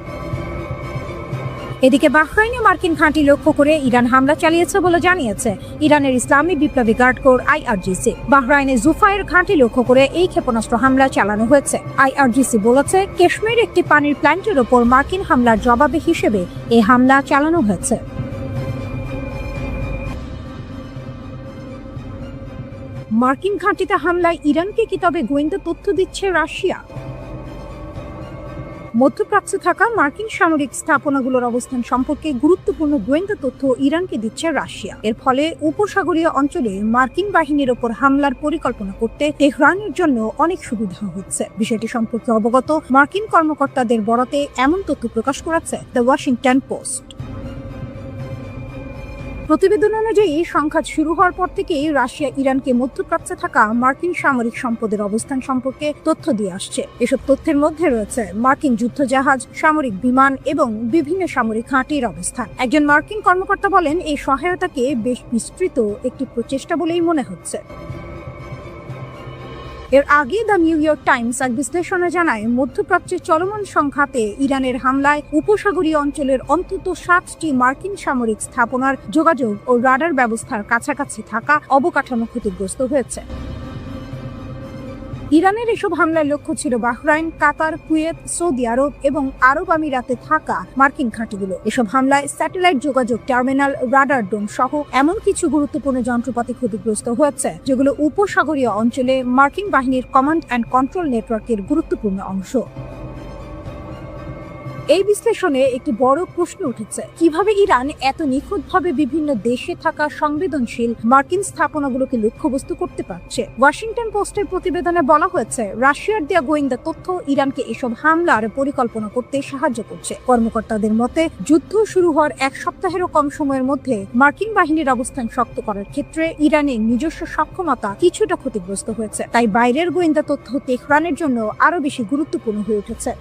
এদিকে বাহরাইনে মার্কিন ঘাঁটি লক্ষ্য করে ইরান হামলা চালিয়েছে বলে জানিয়েছে ইরানের ইসলামী বিপ্লবী গার্ড কোর IRGC। বাহরাইনে জুফায়ের ঘাঁটি লক্ষ্য করে এই ক্ষেপণাস্ত্র হামলা চালানো হয়েছে। IRGC বলেছে, কাশ্মীর একটি পানির প্ল্যান্টের ওপর মার্কিন হামলার জবাবে হিসেবে এই হামলা চালানো হয়েছে। মার্কিন ঘাঁটিতে হামলায় ইরানকে কি তবে গোয়েন্দা তথ্য দিচ্ছে রাশিয়া? মধ্যপ্রাচ্যে থাকা মার্কিন সামরিক স্থাপনাগুলোর অবস্থান সম্পর্কে গুরুত্বপূর্ণ গোয়েন্দা তথ্য ইরানকে দিচ্ছে রাশিয়া। এর ফলে উপসাগরীয় অঞ্চলে মার্কিন বাহিনীর ওপর হামলার পরিকল্পনা করতে তেহরানের জন্য অনেক সুবিধা হচ্ছে। বিষয়টি সম্পর্কে অবগত মার্কিন কর্মকর্তাদের বরাতে এমন তথ্য প্রকাশ করেছে দ্য ওয়াশিংটন পোস্ট। প্রতিবেদন অনুযায়ী সংঘাত শুরু হওয়ার পর থেকেই রাশিয়া ইরানকে মধ্যপ্রাচ্যে থাকা মার্কিন সামরিক সম্পদের অবস্থান সম্পর্কে তথ্য দিয়ে আসছে। এসব তথ্যের মধ্যে রয়েছে মার্কিন যুদ্ধজাহাজ, সামরিক বিমান এবং বিভিন্ন সামরিক ঘাঁটির অবস্থান। একজন মার্কিন কর্মকর্তা বলেন, এই সহায়তাকে বেশ বিস্তৃত একটি প্রচেষ্টা বলেই মনে হচ্ছে। এর আগে দ্য নিউ ইয়র্ক টাইমস এক বিশ্লেষণে জানায়, মধ্যপ্রাচ্যের চলমান সংঘাতে ইরানের হামলায় উপসাগরীয় অঞ্চলের অন্তত 7টি মার্কিন সামরিক স্থাপনার যোগাযোগ ও রাডার ব্যবস্থার কাছাকাছি থাকা অবকাঠামো ক্ষতিগ্রস্ত হয়েছে। ইরানের এসব হামলার লক্ষ্য ছিল বাহরাইন, কাতার, কুয়েত, সৌদি আরব এবং আরব আমিরাতে থাকা মার্কিন ঘাঁটিগুলো। এসব হামলায় স্যাটেলাইট যোগাযোগ টার্মিনাল, রাডার ডোম সহ এমন কিছু গুরুত্বপূর্ণ যন্ত্রপাতি ক্ষতিগ্রস্ত হয়েছে, যেগুলো উপসাগরীয় অঞ্চলে মার্কিন বাহিনীর কমান্ড অ্যান্ড কন্ট্রোল নেটওয়ার্কের গুরুত্বপূর্ণ অংশ। এই বিশ্লেষণে একটি বড় প্রশ্ন উঠেছে, কিভাবে ইরান এত নিখুঁতভাবে বিভিন্ন দেশে থাকা সংবেদনশীল মার্কিন স্থাপনাগুলোকে লক্ষ্যবস্তু করতে পারছে। ওয়াশিংটন পোস্টের প্রতিবেদনে বলা হয়েছে, রাশিয়ার দেয়া গোয়েন্দা তথ্য ইরানকে এসব হামলার পরিকল্পনা করতে সাহায্য করছে। কর্মকর্তাদের মতে, যুদ্ধ শুরু হওয়ার এক সপ্তাহেরও কম সময়ের মধ্যে মার্কিন বাহিনীর অবস্থান শক্ত করার ক্ষেত্রে ইরানের নিজস্ব সক্ষমতা কিছুটা ক্ষতিগ্রস্ত হয়েছে। তাই বাইরের গোয়েন্দা তথ্য তেহরানের জন্য আরো বেশি গুরুত্বপূর্ণ হয়ে উঠেছে।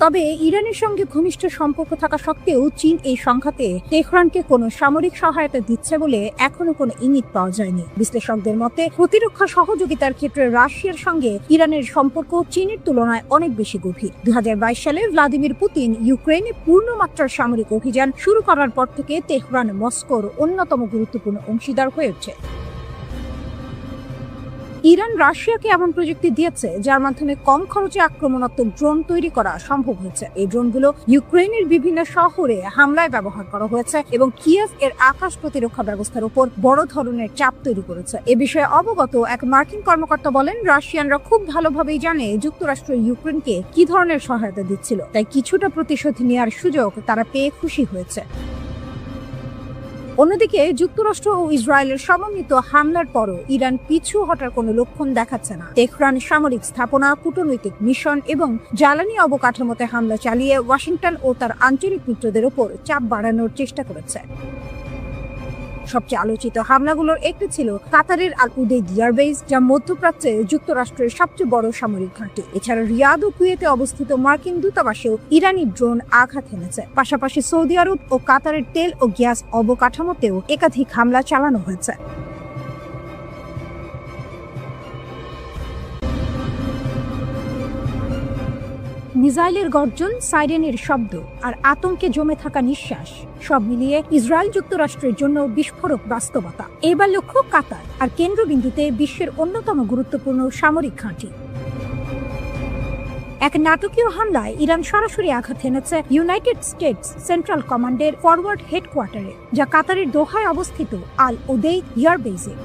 তবে ইরানের সঙ্গে ঘনিষ্ঠ সম্পর্ক থাকা সত্ত্বেও চীন এই সংঘাতে তেহরানকে কোনো সামরিক সহায়তা দিচ্ছে বলে এখনো কোনো ইঙ্গিত পাওয়া যায়নি। বিশ্লেষকদের মতে, প্রতিরক্ষা সহযোগিতার ক্ষেত্রে রাশিয়ার সঙ্গে ইরানের সম্পর্ক চীনের তুলনায় অনেক বেশি গভীর। 2022 সালে ভ্লাদিমির পুতিন ইউক্রেনে পূর্ণমাত্রার সামরিক অভিযান শুরু করার পর থেকে তেহরান মস্কোর অন্যতম গুরুত্বপূর্ণ অংশীদার হয়ে ওঠে। ইরান রাশিয়াকে এমন প্রযুক্তি দিয়েছে যার মাধ্যমে কম খরচে আক্রমণাত্মক ড্রোন তৈরি করা সম্ভব হয়েছে। এই ড্রোনগুলো ইউক্রেনের বিভিন্ন শহরে হামলায় ব্যবহার করা হয়েছে এবং কিয়েভ এর আকাশ প্রতিরক্ষা ব্যবস্থার উপর বড় ধরনের চাপ তৈরি করেছে। এ বিষয়ে অবগত এক মার্কিন কর্মকর্তা বলেন, রাশিয়ানরা খুব ভালোভাবেই জানে যুক্তরাষ্ট্র ইউক্রেনকে কি ধরনের সহায়তা দিচ্ছিল, তাই কিছুটা প্রতিশোধ নেওয়ার সুযোগ তারা পেয়ে খুশি হয়েছে। অন্যদিকে যুক্তরাষ্ট্র ও ইসরায়েলের সমন্বিত হামলার পরও ইরান পিছু হটার কোনো লক্ষণ দেখাচ্ছে না। তেহরান সামরিক স্থাপনা, কূটনৈতিক মিশন এবং জ্বালানি অবকাঠামোতে হামলা চালিয়ে ওয়াশিংটন ও তার আঞ্চলিক মিত্রদের ওপর চাপ বাড়ানোর চেষ্টা করেছে। সবচেয়ে আলোচিত হামলাগুলোর একটি ছিল কাতারের আল উদেইদ এয়ারবেস, যা মধ্যপ্রাচ্যে যুক্তরাষ্ট্রের সবচেয়ে বড় সামরিক ঘাঁটি। এছাড়া রিয়াদ ও কুয়েতে অবস্থিত মার্কিন দূতাবাসেও ইরানি ড্রোন আঘাত এনেছে। পাশাপাশি সৌদি আরব ও কাতারের তেল ও গ্যাস অবকাঠামোতেও একাধিক হামলা চালানো হয়েছে। মিসাইলের গর্জন, সাইরেনের শব্দ আর আতঙ্কে জমে থাকা নিঃশ্বাস সব মিলিয়ে ইসরায়েল যুক্তরাষ্ট্রের জন্য বিস্ফোরক বাস্তবতা। এবার লক্ষ্য কাতার আর কেন্দ্রবিন্দুতে বিশ্বের অন্যতম গুরুত্বপূর্ণ সামরিক ঘাঁটি। এক নাটকীয় হামলায় ইরান সরাসরি আঘাত এনেছে ইউনাইটেড স্টেটস সেন্ট্রাল কমান্ডের ফরওয়ার্ড হেডকোয়ার্টারে, যা কাতারের দোহায় অবস্থিত আল উদেইদ এয়ারবেসে।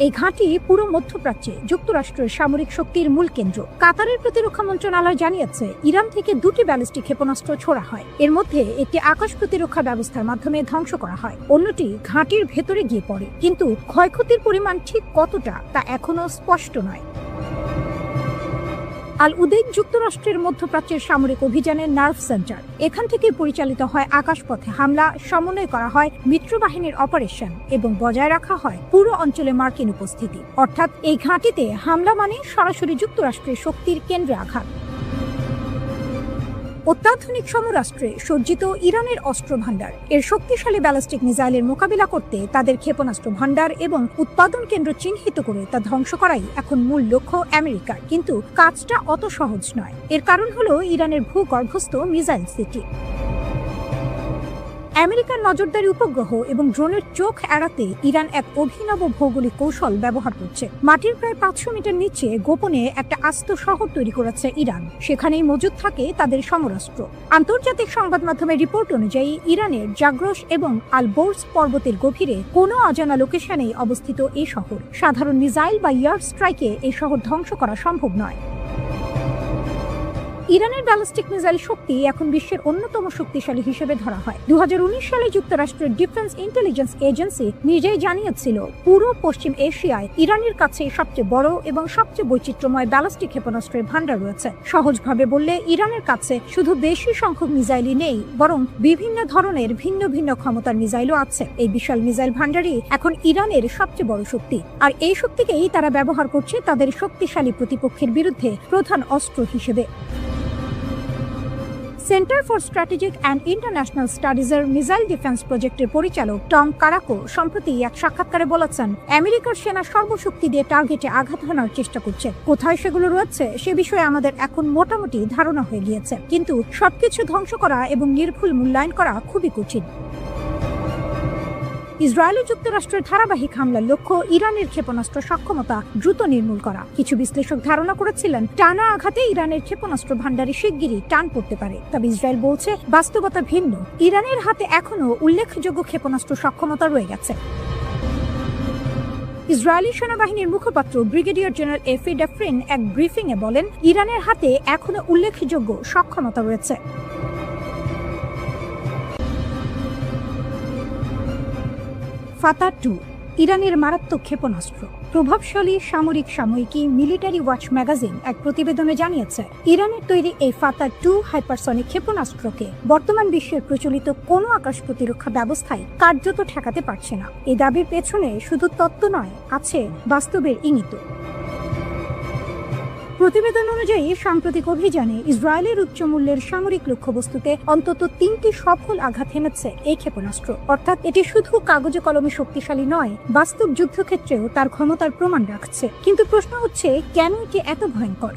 এই ঘাঁটি পুরো মধ্যপ্রাচ্যে যুক্তরাষ্ট্রের সামরিক শক্তির মূল কেন্দ্র। কাতারের প্রতিরক্ষা মন্ত্রণালয় জানিয়েছে, ইরান থেকে 2টি ব্যালিস্টিক ক্ষেপণাস্ত্র ছোড়া হয়। এর মধ্যে একটি আকাশ প্রতিরক্ষা ব্যবস্থার মাধ্যমে ধ্বংস করা হয়, অন্যটি ঘাঁটির ভেতরে গিয়ে পড়ে। কিন্তু ক্ষয়ক্ষতির পরিমাণ ঠিক কতটা তা এখনো স্পষ্ট নয়। আল উদেইদ যুক্তরাষ্ট্রের মধ্যপ্রাচ্যের সামরিক অভিযানের নার্ভ সেন্টার। এখান থেকে পরিচালিত হয় আকাশপথে হামলা, সমন্বয় করা হয় মিত্রবাহিনীর অপারেশন এবং বজায় রাখা হয় পুরো অঞ্চলে মার্কিন উপস্থিতি। অর্থাৎ এই ঘাঁটিতে হামলা মানে সরাসরি যুক্তরাষ্ট্রের শক্তির কেন্দ্রে আঘাত। অত্যাধুনিক সমরাস্ত্রে সজ্জিত ইরানের অস্ত্র ভান্ডার, এর শক্তিশালী ব্যালিস্টিক মিসাইলের মোকাবিলা করতে তাদের ক্ষেপণাস্ত্র ভান্ডার এবং উৎপাদন কেন্দ্র চিহ্নিত করে তা ধ্বংস করাই এখন মূল লক্ষ্য আমেরিকার। কিন্তু কাজটা অত সহজ নয়। এর কারণ হলো ইরানের ভূগর্ভস্থ মিসাইল সিটি। আমেরিকার নজরদারি উপগ্রহ এবং ড্রোনের চোখ এড়াতে ইরান এক অভিনব ভৌগোলিক কৌশল ব্যবহার করছে। মাটির প্রায় 500 মিটার নিচে গোপনে একটা আস্ত শহর তৈরি করেছে ইরান। সেখানেই মজুদ থাকে তাদের সমরাস্ত্র। আন্তর্জাতিক সংবাদ মাধ্যমের রিপোর্ট অনুযায়ী ইরানের জাগ্রস এবং আল বোর্স পর্বতের গভীরে কোনো অজানা লোকেশনেই অবস্থিত এই শহর। সাধারণ মিসাইল বা এয়ার স্ট্রাইকে এই শহর ধ্বংস করা সম্ভব নয়। ইরানের ব্যালিস্টিক মিসাইল শক্তি এখন বিশ্বের অন্যতম শক্তিশালী হিসেবে ধরা হয়। 2019 সালে যুক্তরাষ্ট্রের ডিফেন্স ইন্টেলিজেন্স এজেন্সি নিজেই জানিয়েছিল, পুরো পশ্চিম এশিয়ায় ইরানের কাছে সবচেয়ে বড় এবং সবচেয়ে বৈচিত্র্যময় ব্যালিস্টিক ক্ষেপণাস্ত্রের ভান্ডার রয়েছে। সহজভাবে বললে, ইরানের কাছে শুধু বেশি সংখ্যক মিসাইলই নেই, বরং বিভিন্ন ধরনের ভিন্ন ভিন্ন ক্ষমতার মিসাইলও আছে। এই বিশাল মিসাইল ভান্ডারই এখন ইরানের সবচেয়ে বড় শক্তি, আর এই শক্তিকেই তারা ব্যবহার করছে তাদের শক্তিশালী প্রতিপক্ষের বিরুদ্ধে প্রধান অস্ত্র হিসেবে। Centre for strategic and international স্টাডিজের মিসাইল ডিফেন্স প্রজেক্টের পরিচালক টম কারাকো সম্প্রতি এক সাক্ষাৎকারে বলেছেন, আমেরিকার সেনা সর্বশক্তি দিয়ে টার্গেটে আঘাত হানার চেষ্টা করছে। কোথায় সেগুলো রয়েছে সে বিষয়ে আমাদের এখন মোটামুটি ধারণা হয়ে গিয়েছে, কিন্তু সবকিছু ধ্বংস করা এবং নির্ভুল মূল্যায়ন করা খুবই কঠিন। ইসরায়েল ও যুক্তরাষ্ট্রের ধারাবাহিক হামলার লক্ষ্য ইরানের ক্ষেপণাস্ত্র সক্ষমতা দ্রুত নির্মূল করা। কিছু বিশ্লেষক ধারণা করেছিলেন, টানা আঘাতে ইরানের ক্ষেপণাস্ত্র ভান্ডারে শিগগিরই টান পড়তে পারে। তবে ইসরায়েল বলছে বাস্তবতা ভিন্ন। ইরানের হাতে এখনো উল্লেখযোগ্য ক্ষেপণাস্ত্র সক্ষমতা রয়ে গেছে। ইসরায়েলি সেনাবাহিনীর মুখপাত্র ব্রিগেডিয়ার জেনারেল এফি ডেফরিন এক ব্রিফিংয়ে বলেন, ইরানের হাতে এখনো উল্লেখযোগ্য সক্ষমতা রয়েছে। ফাতা-2 ইরানের মারাত্মক ক্ষেপণাস্ত্র। প্রভাবশালী সামরিক সাময়িকী মিলিটারি ওয়াচ ম্যাগাজিন এক প্রতিবেদনে জানিয়েছে, ইরানের তৈরি এই ফাতা-2 হাইপারসনিক ক্ষেপণাস্ত্রকে বর্তমান বিশ্বের প্রচলিত কোনো আকাশ প্রতিরক্ষা ব্যবস্থায় কার্যত ঠেকাতে পারছে না। এই দাবির পেছনে শুধু তত্ত্ব নয়, আছে বাস্তবের ইঙ্গিত। প্রতিবেদন অনুযায়ী সাম্প্রতিক অভিযানে ইসরায়েলের উচ্চমূল্যের সামরিক লক্ষ্যবস্তুতে অন্তত 3টি সফল আঘাত হেনেছে এই ক্ষেপণাস্ত্র। অর্থাৎ এটি শুধু কাগজে কলমে শক্তিশালী নয়, বাস্তব যুদ্ধক্ষেত্রেও তার ক্ষমতার প্রমাণ রাখছে। কিন্তু প্রশ্ন হচ্ছে, কেন এটি এত ভয়ঙ্কর?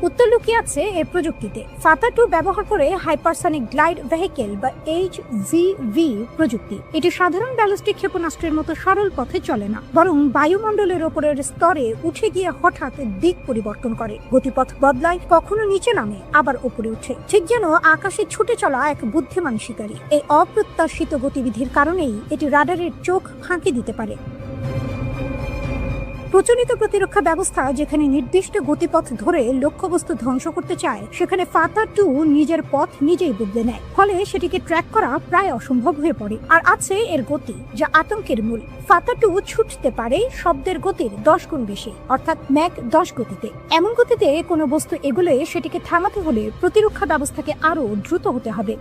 উত্তর লুকিয়ে আছে এর প্রযুক্তিতে। ফাতা 2 ব্যবহার করে হাইপারসনিক গ্লাইড ভেহিকেল বা HGV প্রযুক্তি। এটি সাধারণ ব্যালিস্টিক ক্ষেপণাস্ত্রের মতো সরল পথে চলে না, বরং বায়ুমণ্ডলের ওপরের স্তরে উঠে গিয়ে হঠাৎ দিক পরিবর্তন করে, গতিপথ বদলায়, কখনো নিচে নামে আবার উপরে উঠে, ঠিক যেন আকাশে ছুটে চলা এক বুদ্ধিমান শিকারী। এই অপ্রত্যাশিত গতিবিধির কারণেই এটি রাডারের চোখ ফাঁকি দিতে পারে। প্রচলিত প্রতিরক্ষা ব্যবস্থা যেখানে নির্দিষ্ট গতিপথ ধরে লক্ষ্যবস্তু ধ্বংস করতে চায়, সেখানে ফাতা 2 নিজের পথ নিজেই বদলে নেয়, ফলে সেটিকে ট্র্যাক করা প্রায় অসম্ভব হয়ে পড়ে। আর আছে এর গতি, যা আতঙ্কের মূল। ফাতা 2 ছুটতে পারে শব্দের গতির 10 গুণ বেশি, অর্থাৎ ম্যাক 10 গতিতে। এমন গতিতে কোনো বস্তু এগোলে সেটিকে থামাতে হলে প্রতিরক্ষা ব্যবস্থাকে আরও দ্রুত হতে হবে।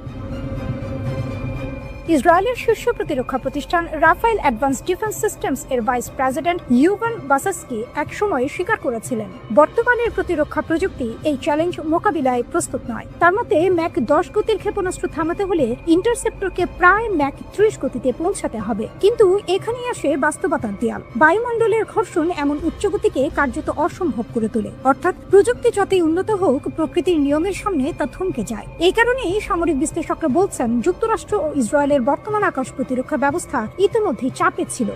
ইসরায়েলের শীর্ষ প্রতিরক্ষা প্রতিষ্ঠান রাফায়েল অ্যাডভান্স ডিফেন্স সিস্টেমস এর ভাইস প্রেসিডেন্ট ইউভান বাসাস্কি একসময় স্বীকার করেছিলেন, বর্তমানের প্রতিরক্ষা প্রযুক্তি এই চ্যালেঞ্জ মোকাবিলায় প্রস্তুত নয়। তার মতে ম্যাক 10 গতির ক্ষেপণাস্ত্র থামাতে হলে ইন্টারসেপ্টরকে প্রায় ম্যাক 30 গতিতে পৌঁছাতে হবে। কিন্তু এখানেই আসে বাস্তবতার দেয়াল। বায়ুমণ্ডলের ঘর্ষণ এমন উচ্চ গতিকে কার্যত অসম্ভব করে তোলে, অর্থাৎ প্রযুক্তি যতই উন্নত হোক, প্রকৃতির নিয়মের সামনে তা থমকে যায়। এই কারণেই সামরিক বিশ্লেষকরা বলছেন, যুক্তরাষ্ট্র ও ইসরায়েল বর্তমান আকাশ প্রতিরক্ষা ব্যবস্থা ইতিমধ্যেই চাপে ছিল।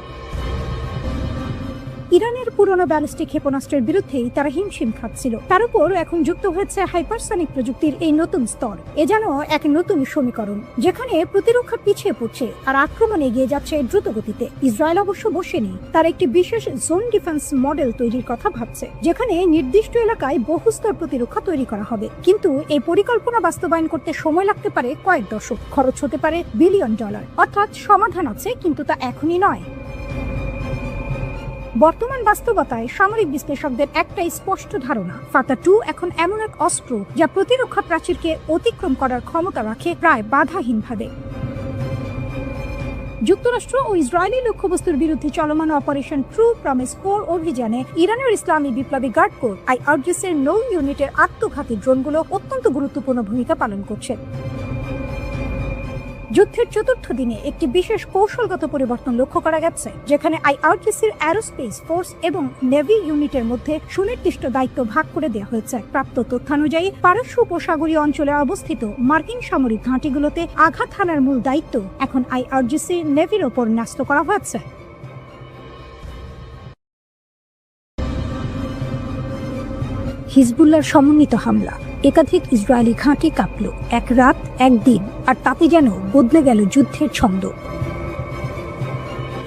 ইরানের পুরনো ব্যালিস্টিক ক্ষেপণাস্ত্রের বিরুদ্ধেই তারা হিমশিম খাচ্ছিল। তার উপর এখন যুক্ত হয়েছে হাইপারসনিক প্রযুক্তির এই নতুন স্তর। এ যেন এক নতুন সমীকরণ, যেখানে প্রতিরক্ষা পিছিয়ে পড়ছে আর আক্রমণ এগিয়ে যাচ্ছে দ্রুত গতিতে। ইসরায়েল অবশ্য বসেনি, তার একটি বিশেষ জোন ডিফেন্স মডেল তৈরির কথা ভাবছে, যেখানে নির্দিষ্ট এলাকায় বহুস্তর প্রতিরক্ষা তৈরি করা হবে। কিন্তু এই পরিকল্পনা বাস্তবায়ন করতে সময় লাগতে পারে কয়েক দশক, খরচ হতে পারে বিলিয়ন ডলার। অর্থাৎ সমাধান আছে, কিন্তু তা এখনই নয়। বর্তমান বাস্তবতায় সামরিক বিশ্লেষকদের একটাই স্পষ্ট ধারণা, ফাতা 2 এখন এমন এক অস্ত্র যা প্রতিরক্ষা প্রাচীরকে অতিক্রম করার ক্ষমতা রাখে প্রায় বাধাহীনভাবে। যুক্তরাষ্ট্র ও ইসরায়েলি লক্ষ্যবস্তুর বিরুদ্ধে চলমান অপারেশন ট্রু প্রমিস 4 অভিযানে ইরানের ইসলামী বিপ্লবী গার্ড কোর IRGC এর নৌ ইউনিটের আত্মঘাতী ড্রোনগুলো অত্যন্ত গুরুত্বপূর্ণ ভূমিকা পালন করছে। যুদ্ধের চতুর্থ দিনে একটি বিশেষ কৌশলগত পরিবর্তন লক্ষ্য করা গেছে, যেখানে IRGCর অ্যারোস্পেস ফোর্স এবং নেভি ইউনিটের মধ্যে সুনির্দিষ্ট দায়িত্ব ভাগ করে দেওয়া হয়েছে। প্রাপ্ত তথ্যানুযায়ী পারস্য উপসাগরীয় অঞ্চলে অবস্থিত মার্কিন সামরিক ঘাঁটিগুলোতে আঘাত হানার মূল দায়িত্ব এখন IRGC নেভির ওপর ন্যস্ত করা হয়েছে। হিজবুল্লাহর সমন্বিত হামলা, একাধিক ইসরায়েলি ঘাঁটি কাঁপল। এক রাত, একদিন, আর তাতে যেন বদলে গেল যুদ্ধের ছন্দ।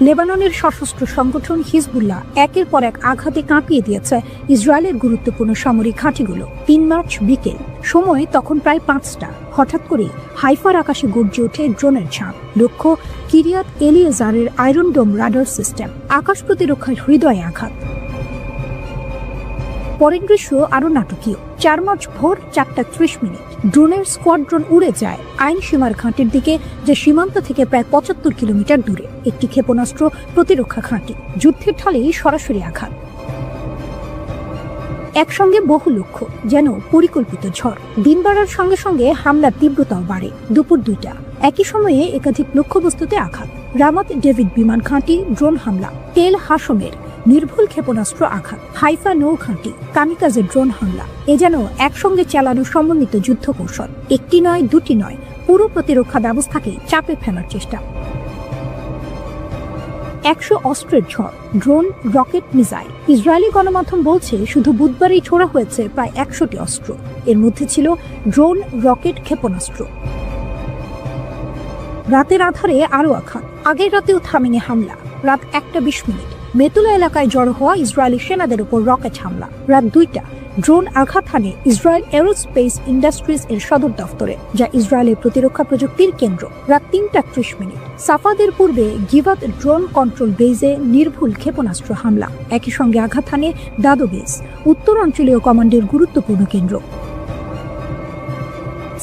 লেবাননের সশস্ত্র সংগঠন হিজবুল্লাহ একের পর এক আঘাতে কাঁপিয়ে দিয়েছে ইসরায়েলের গুরুত্বপূর্ণ সামরিক ঘাঁটিগুলো। 3 মার্চ বিকেল, সময় তখন প্রায় 5টা, হঠাৎ করে হাইফার আকাশে গর্জে ওঠে ড্রোনের ঝাঁপ। লক্ষ্য কিরিয়াত এলিয়েজারের আয়রন ডোম রাডার সিস্টেম। আকাশ প্রতিরক্ষার হৃদয়ে আঘাত। পরের দৃশ্য আরো নাটকীয়। 4 মার্চ ভোর 4:30 ড্রোনের স্কোয়াড্রন উড়ে যায় আইন সীমার ঘাঁটির দিকে, যে সীমান্ত থেকে প্রায় 75 কিলোমিটার দূরে। একটি ক্ষেপণাস্ত্র প্রতিরক্ষা ঘাঁটি, যুদ্ধের ঢালেই সরাসরি আঘাত। একসঙ্গে বহু লক্ষ্য, যেন পরিকল্পিত ঝড়। দিন বাড়ার সঙ্গে সঙ্গে হামলার তীব্রতাও বাড়ে। দুপুর 2টা, একই সময়ে একাধিক লক্ষ্যবস্তুতে আঘাত। রামাত ডেভিড বিমান ঘাঁটি ড্রোন হামলা। তেল হাসমের নির্ভুল ক্ষেপণাস্ত্র আঘাত। হাইফা নৌ ঘাঁটি কামিকাজে ড্রোন হামলা। এ যেন একসঙ্গে চালানো সমন্বিত যুদ্ধ কৌশল। একটি নয়, দুটি নয়, পুরো প্রতিরক্ষা ব্যবস্থাকে চাপে ফেলার চেষ্টা। 100 অস্ত্রের ঝড়, ড্রোন, রকেট, মিসাইল। ইসরায়েলি গণমাধ্যম বলছে শুধু বুধবারই ছোড়া হয়েছে প্রায় 100টি অস্ত্র। এর মধ্যে ছিল ড্রোন, রকেট, ক্ষেপণাস্ত্র। রাতের আধারে আরো আঘাত। আগের রাতেও থামেনি হামলা। রাত 1:20 মেতুলা এলাকায় জড়ো হওয়া ইসরায়েলি সেনাদের উপর রকেট হামলা। রাত 2টা, ড্রোন আঘাত হানে ইসরায়েল এরোস্পেস ইন্ডাস্ট্রিজ এর সদর দফতরে, যা ইসরায়েলের প্রতিরক্ষা প্রযুক্তির কেন্দ্র। রাত 3:30 সাফাদের পূর্বে গিভাত ড্রোন কন্ট্রোল বেজে নির্ভুল ক্ষেপণাস্ত্র হামলা। একই সঙ্গে আঘাত হানে দাদো বেস, উত্তর অঞ্চলীয় কমান্ডের গুরুত্বপূর্ণ কেন্দ্র।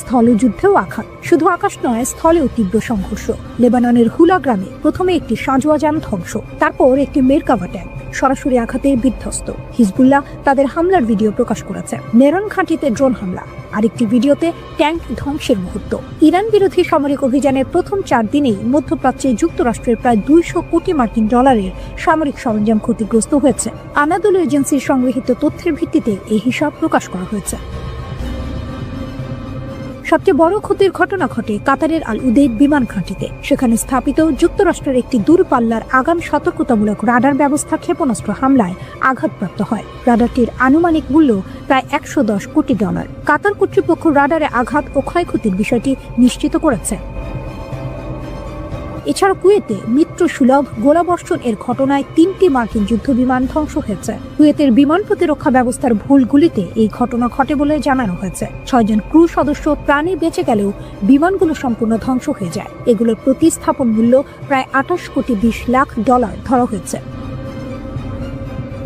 স্থলযুদ্ধেও আঘাত। শুধু আকাশ নয়, স্থলেও তীব্র সংঘর্ষ। লেবাননের হুলা গ্রামে প্রথমে একটি সাঁজোয়া যান ধ্বংস, তারপর একটি মেরকাভা ট্যাঙ্ক, সরাসরি আঘাতে বিধ্বস্ত। হিজবুল্লাহ তাদের হামলার ভিডিও প্রকাশ করেছে। মেরন ঘাঁটিতে ড্রোন হামলা, আরেকটি ভিডিওতে ট্যাঙ্ক ধ্বংসের মুহূর্ত। ইরান বিরোধী সামরিক অভিযানের প্রথম 4 দিনেই মধ্যপ্রাচ্যে যুক্তরাষ্ট্রের প্রায় 200 কোটি মার্কিন ডলারের সামরিক সরঞ্জাম ক্ষতিগ্রস্ত হয়েছে। আনাদোলু এজেন্সির সংগৃহীত তথ্যের ভিত্তিতে এই হিসাব প্রকাশ করা হয়েছে। সবচেয়ে বড় ক্ষতির ঘটনা ঘটে কাতারের আল উদেইদ বিমান ঘাঁটিতে। সেখানে স্থাপিত যুক্তরাষ্ট্রের একটি দূরপাল্লার আগাম সতর্কতামূলক রাডার ব্যবস্থা ক্ষেপণাস্ত্র হামলায় আঘাতপ্রাপ্ত হয়। রাডারটির আনুমানিক মূল্য প্রায় $110 কোটি। কাতার কর্তৃপক্ষ রাডারে আঘাত ও ক্ষয়ক্ষতির বিষয়টি নিশ্চিত করেছে। এছাড়া কুয়েতে মিত্র সুলভ গোলাবর্ষণ এর ঘটনায় 3টি মার্কিন যুদ্ধবিমান ধ্বংস হয়েছে। কুয়েতের বিমান প্রতিরক্ষা ব্যবস্থার ভুল গুলিতে এই ঘটনা ঘটে বলে জানানো হয়েছে। 6 জন ক্রু সদস্য প্রাণে বেঁচে গেলেও বিমানগুলো সম্পূর্ণ ধ্বংস হয়ে যায়। এগুলোর প্রতিস্থাপন মূল্য প্রায় $28 কোটি 20 লাখ ধরা হয়েছে।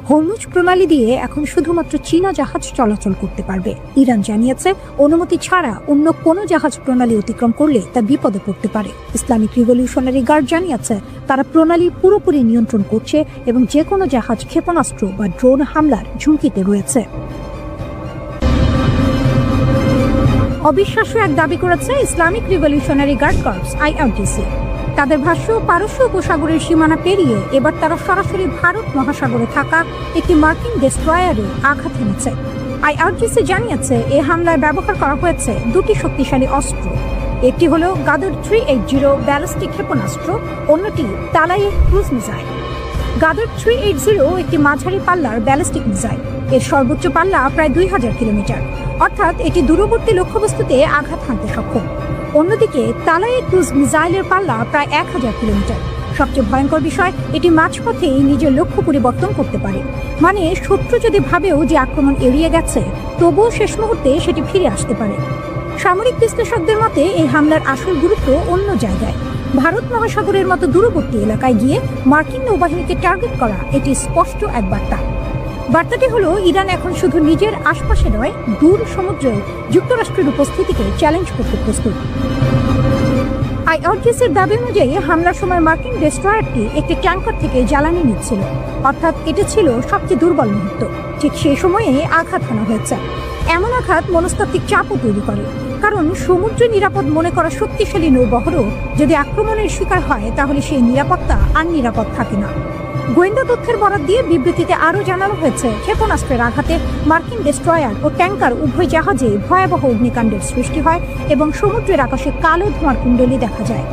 হরমুজ প্রণালী দিয়ে এখন শুধুমাত্র চীনা জাহাজ চলাচল করতে পারবে। ইরান জানিয়েছে অনুমতি ছাড়া অন্য কোনো জাহাজ প্রণালী অতিক্রম করলে তা বিপদে পড়তে পারে। ইসলামিক রিভলিউশনারি গার্ড জানিয়েছে তারা প্রণালী পুরোপুরি নিয়ন্ত্রণ করছে এবং যে কোনো জাহাজ ক্ষেপণাস্ত্র বা ড্রোন হামলার ঝুঁকিতে রয়েছে। অবিশ্বাস্য এক দাবি করেছে Islamic Revolutionary Guard Corps IRGC। তাদের ভাষ্য, পারস্য উপসাগরের সীমানা পেরিয়ে এবার তারা সরাসরি ভারত মহাসাগরে থাকা একটি মার্কিন ডেস্ট্রয়ারে আঘাত হেনেছে। IRGC জানিয়েছে এই হামলায় ব্যবহার করা হয়েছে 2টি শক্তিশালী অস্ত্র। একটি হলো গাদর 380 ব্যালিস্টিক ক্ষেপণাস্ত্র, অন্যটি তালায়ে ক্রুজ মিসাইল। গাদর 380 একটি মাঝারি পাল্লার ব্যালিস্টিক মিসাইল। এর সর্বোচ্চ পাল্লা প্রায় 2000 কিলোমিটার, অর্থাৎ এটি দূরবর্তী লক্ষ্যবস্তুতে আঘাত হানতে সক্ষম। অন্যদিকে তালায়ে ক্রুজ মিসাইলের পাল্লা প্রায় 1000 কিলোমিটার। সবচেয়ে ভয়ঙ্কর বিষয়, এটি মাঝপথেই নিজের লক্ষ্য পরিবর্তন করতে পারে। মানে শত্রু যদি ভাবেও যে আক্রমণ এড়িয়ে গেছে, তবুও শেষ মুহূর্তে সেটি ফিরে আসতে পারে। সামরিক বিশ্লেষকদের মতে এই হামলার আসল গুরুত্ব অন্য জায়গায়। ভারত মহাসাগরের মতো দূরবর্তী এলাকায় গিয়ে মার্কিন নৌবাহিনীকে টার্গেট করা এটি স্পষ্ট এক বার্তা। বার্তাটি হলো ইরান এখন শুধু নিজের আশপাশে নয়, দূর সমুদ্রেও যুক্তরাষ্ট্রের উপস্থিতিকে চ্যালেঞ্জ করতে প্রস্তুত। IRGCর দাবি অনুযায়ী হামলার সময় মার্কিন ডেস্ট্রয়ারটি একটি ট্যাঙ্কার থেকে জ্বালানি নিচ্ছিল, অর্থাৎ এটা ছিল সবচেয়ে দুর্বল মুহূর্ত। ঠিক সেই সময়ে আঘাত হানা হয়েছে। এমন আঘাত মনস্তাত্ত্বিক চাপও তৈরি করে, কারণ সমুদ্রে নিরাপদ মনে করা শক্তিশালী নৌবহরও যদি আক্রমণের শিকার হয়, তাহলে সেই নিরাপত্তা আর নিরাপদ থাকে না। গোয়েন্দা তথ্যের বরাত দিয়ে বিবৃতিতে আরও জানানো হয়েছে, ক্ষেপণাস্ত্রের আঘাতে মার্কিন ডেস্ট্রয়ার ও ট্যাঙ্কার উভয় জাহাজে ভয়াবহ অগ্নিকাণ্ডের সৃষ্টি হয় এবং সমুদ্রের আকাশে কালো ধোঁয়ার কুণ্ডলী দেখা যায়।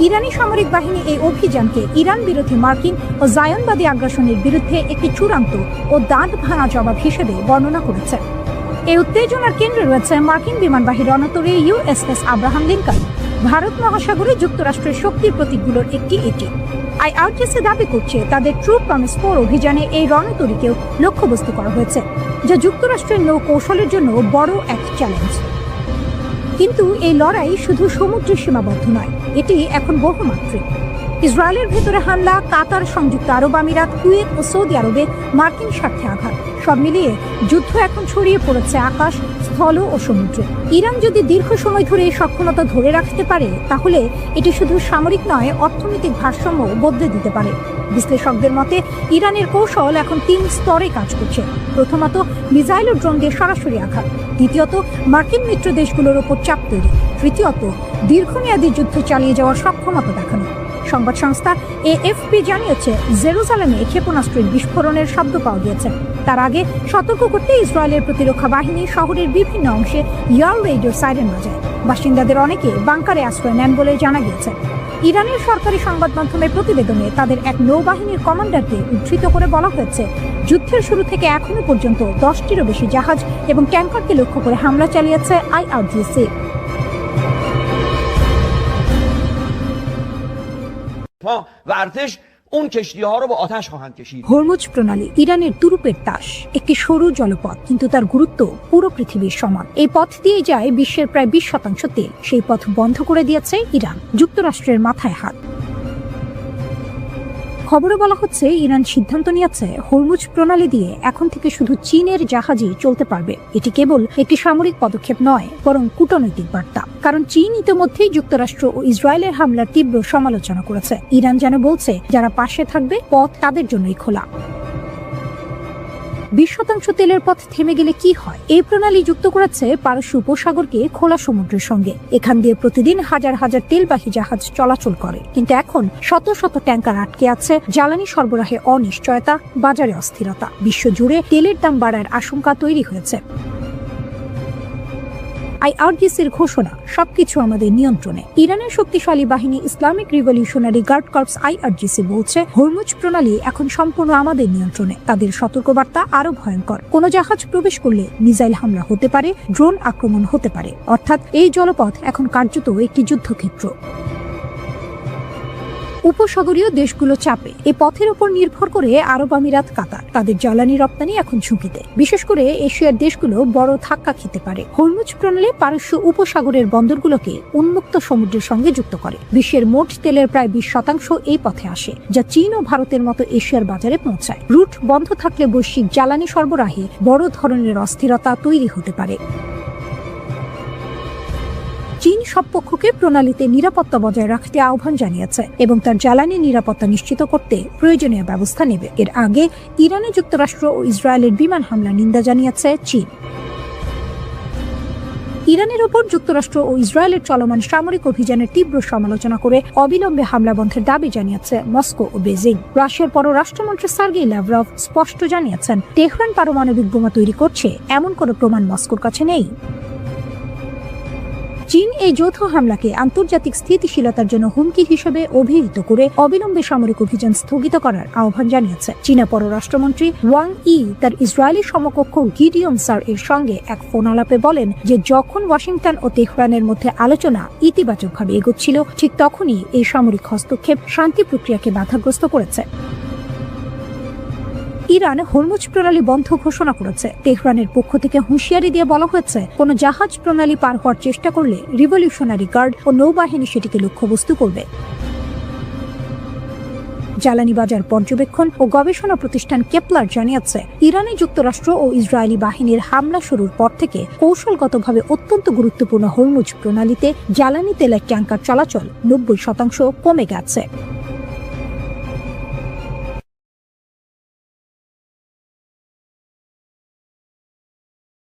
ইরানি সামরিক বাহিনী এই অভিযানকে ইরান বিরোধী মার্কিন ও জায়নবাদী আগ্রাসনের বিরুদ্ধে একটি চূড়ান্ত ও দাঁত ভাঙা জবাব হিসেবে বর্ণনা করেছে। এই উত্তেজনার কেন্দ্রে রয়েছে মার্কিন বিমানবাহী রণতরী USS আব্রাহাম লিঙ্কন। ভারত মহাসাগরে যুক্তরাষ্ট্রের শক্তির প্রতীকগুলোর একটি এটি। IRGC দাবি করছে তাদের ট্রু প্রমিস 4 অভিযানে এই রণতরীকেও লক্ষ্যবস্তু করা হয়েছে, যা যুক্তরাষ্ট্রের নৌ কৌশলের জন্য বড় এক চ্যালেঞ্জ। কিন্তু এই লড়াই শুধু সমুদ্রে সীমাবদ্ধ নয়, এটি এখন বহুমাত্রিক। ইসরায়েলের ভেতরে হামলা, কাতার, সংযুক্ত আরব আমিরাত, কুয়েত ও সৌদি আরবে মার্কিন স্বার্থে আঘাত, সব মিলিয়ে যুদ্ধ এখন ছড়িয়ে পড়েছে আকাশ, স্থল ও সমুদ্রে। ইরান যদি দীর্ঘ সময় ধরে এই সক্ষমতা ধরে রাখতে পারে, তাহলে এটি শুধু সামরিক নয়, অর্থনৈতিক ভারসাম্য বদলে দিতে পারে। বিশ্লেষকদের মতে ইরানের কৌশল এখন 3 স্তরে কাজ করছে। প্রথমত, মিসাইল ও ড্রোন দিয়ে সরাসরি আঘাত। দ্বিতীয়ত, মার্কিন মিত্র দেশগুলোর ওপর চাপ তৈরি। তৃতীয়ত, দীর্ঘমেয়াদী যুদ্ধ চালিয়ে যাওয়ার সক্ষমতা দেখানো। সংবাদ সংস্থা AFP জানিয়েছে জেরুজালেমে ক্ষেপণাস্ত্রের বিস্ফোরণের শব্দ পাওয়া গিয়েছে। তার আগে সতর্ক করতে ইসরায়েলের প্রতিরক্ষা বাহিনী শহরের বিভিন্ন অংশে ইয়ার রেডিও সাইরেন বাজায়। বাসিন্দাদের অনেকে বাংকারে আশ্রয় নেন বলে জানা গিয়েছে। ইরানের সরকারি সংবাদ মাধ্যমের প্রতিবেদনে তাদের এক নৌবাহিনীর কমান্ডারকে উদ্ধৃত করে বলা হয়েছে, যুদ্ধের শুরু থেকে এখনো পর্যন্ত 10টিরও বেশি জাহাজ এবং ট্যাঙ্কারকে লক্ষ্য করে হামলা চালিয়েছে IRGC। و ارتش اون کشتی‌ها رو با آتش خواهند کشید. হরমুজ প্রণালী ইরানের তুরুপের তাস, একটি সরু জলপথ, কিন্তু তার গুরুত্ব পুরো পৃথিবীর সমান। এই পথ দিয়ে যায় বিশ্বের প্রায় 20% তেল। সেই পথ বন্ধ করে দিয়েছে ইরান, যুক্তরাষ্ট্রের মাথায় হাত। খবরে বলা হচ্ছে ইরান সিদ্ধান্ত নিয়েছে হরমুজ প্রণালী দিয়ে এখন থেকে শুধু চীনের জাহাজই চলতে পারবে। এটি কেবল একটি সামরিক পদক্ষেপ নয়, বরং কূটনৈতিক বার্তা। কারণ চীন ইতিমধ্যেই যুক্তরাষ্ট্র ও ইসরায়েলের হামলার তীব্র সমালোচনা করেছে। ইরান যেন বলছে, যারা পাশে থাকবে, পথ তাদের জন্যই খোলা। 20% তেলের পথ থেমে গেলে কি হয়? এই প্রণালী যুক্ত করেছে পারস্য উপসাগরকে খোলা সমুদ্রের সঙ্গে। এখান দিয়ে প্রতিদিন হাজার হাজার তেলবাহী জাহাজ চলাচল করে, কিন্তু এখন শত শত ট্যাঙ্কার আটকে আছে। জ্বালানি সরবরাহে অনিশ্চয়তা, বাজারে অস্থিরতা, বিশ্বজুড়ে তেলের দাম বাড়ার আশঙ্কা তৈরি হয়েছে। আইআরজিসির ঘোষণা, সবকিছু আমাদের নিয়ন্ত্রণে। ইরানের শক্তিশালী বাহিনী Islamic Revolutionary Guard Corps IRGC বলছে, হরমুজ প্রণালী এখন সম্পূর্ণ আমাদের নিয়ন্ত্রণে। তাদের সতর্কবার্তা আরো ভয়ঙ্কর। কোনো জাহাজ প্রবেশ করলে মিসাইল হামলা হতে পারে, ড্রোন আক্রমণ হতে পারে। অর্থাৎ এই জলপথ এখন কার্যত একটি যুদ্ধক্ষেত্র। উপসাগরীয় দেশগুলো চাপে। এই পথের উপর নির্ভর করে আরব আমিরাত, কাতার। তাদের জ্বালানি রপ্তানি এখন ঝুঁকিতে। বিশেষ করে এশিয়ার দেশগুলো বড় ধাক্কা খেতে পারে। হরমুজ প্রণালী পারস্য উপসাগরের বন্দরগুলোকে উন্মুক্ত সমুদ্রের সঙ্গে যুক্ত করে। বিশ্বের মোট তেলের প্রায় 20% এই পথে আসে, যা চীন ও ভারতের মতো এশিয়ার বাজারে পৌঁছায়। রুট বন্ধ থাকলে বৈশ্বিক জ্বালানি সরবরাহে বড় ধরনের অস্থিরতা তৈরি হতে পারে। চীন সব পক্ষকে প্রণালীতে নিরাপত্তা বজায় রাখতে আহ্বান জানিয়েছে এবং তার জ্বালানি নিরাপত্তা নিশ্চিত করতে প্রয়োজনীয় ব্যবস্থা নেবে। এর আগে ইরানে যুক্তরাষ্ট্র ও ইসরায়েলের বিমান হামলা নিন্দা জানিয়েছে চীন। ইরানের ওপর যুক্তরাষ্ট্র ও ইসরায়েলের চলমান সামরিক অভিযানের তীব্র সমালোচনা করে অবিলম্বে হামলা বন্ধের দাবি জানিয়েছে মস্কো ও বেজিং। রাশিয়ার পররাষ্ট্রমন্ত্রী সার্গেই ল্যাভরভ স্পষ্ট জানিয়েছেন, তেহরান পারমাণবিক বোমা তৈরি করছে এমন কোনো প্রমাণ মস্কোর কাছে নেই। চীন এই যৌথ হামলাকে আন্তর্জাতিক স্থিতিশীলতার জন্য হুমকি হিসেবে অভিহিত করে অবিলম্বে সামরিক অভিযান স্থগিত করার আহ্বান জানিয়েছে। চীনা পররাষ্ট্রমন্ত্রী ওয়াং ই তার ইসরায়েলি সমকক্ষ গিডিয়ন সার এর সঙ্গে এক ফোন আলাপে বলেন যে যখন ওয়াশিংটন ও তেহরানের মধ্যে আলোচনা ইতিবাচকভাবে এগোচ্ছিল, ঠিক তখনই এই সামরিক হস্তক্ষেপ শান্তি প্রক্রিয়াকে বাধাগ্রস্ত করেছে। ইরান হরমুজ প্রণালী বন্ধ ঘোষণা করেছে। তেহরানের পক্ষ থেকে হুঁশিয়ারি দিয়ে বলা হয়েছে, কোনো জাহাজ প্রণালী পার হওয়ার চেষ্টা করলে রিভলিউশনারি গার্ড ও নৌবাহিনী সেটিকে লক্ষ্যবস্তু করবে। জ্বালানি বাজার পর্যবেক্ষণ ও গবেষণা প্রতিষ্ঠান কেপলার জানিয়েছে, ইরানে যুক্তরাষ্ট্র ও ইসরায়েলি বাহিনীর হামলা শুরুর পর থেকে কৌশলগতভাবে অত্যন্ত গুরুত্বপূর্ণ হরমুজ প্রণালীতে জ্বালানি তেলের ট্যাঙ্কার চলাচল 90% কমে গেছে।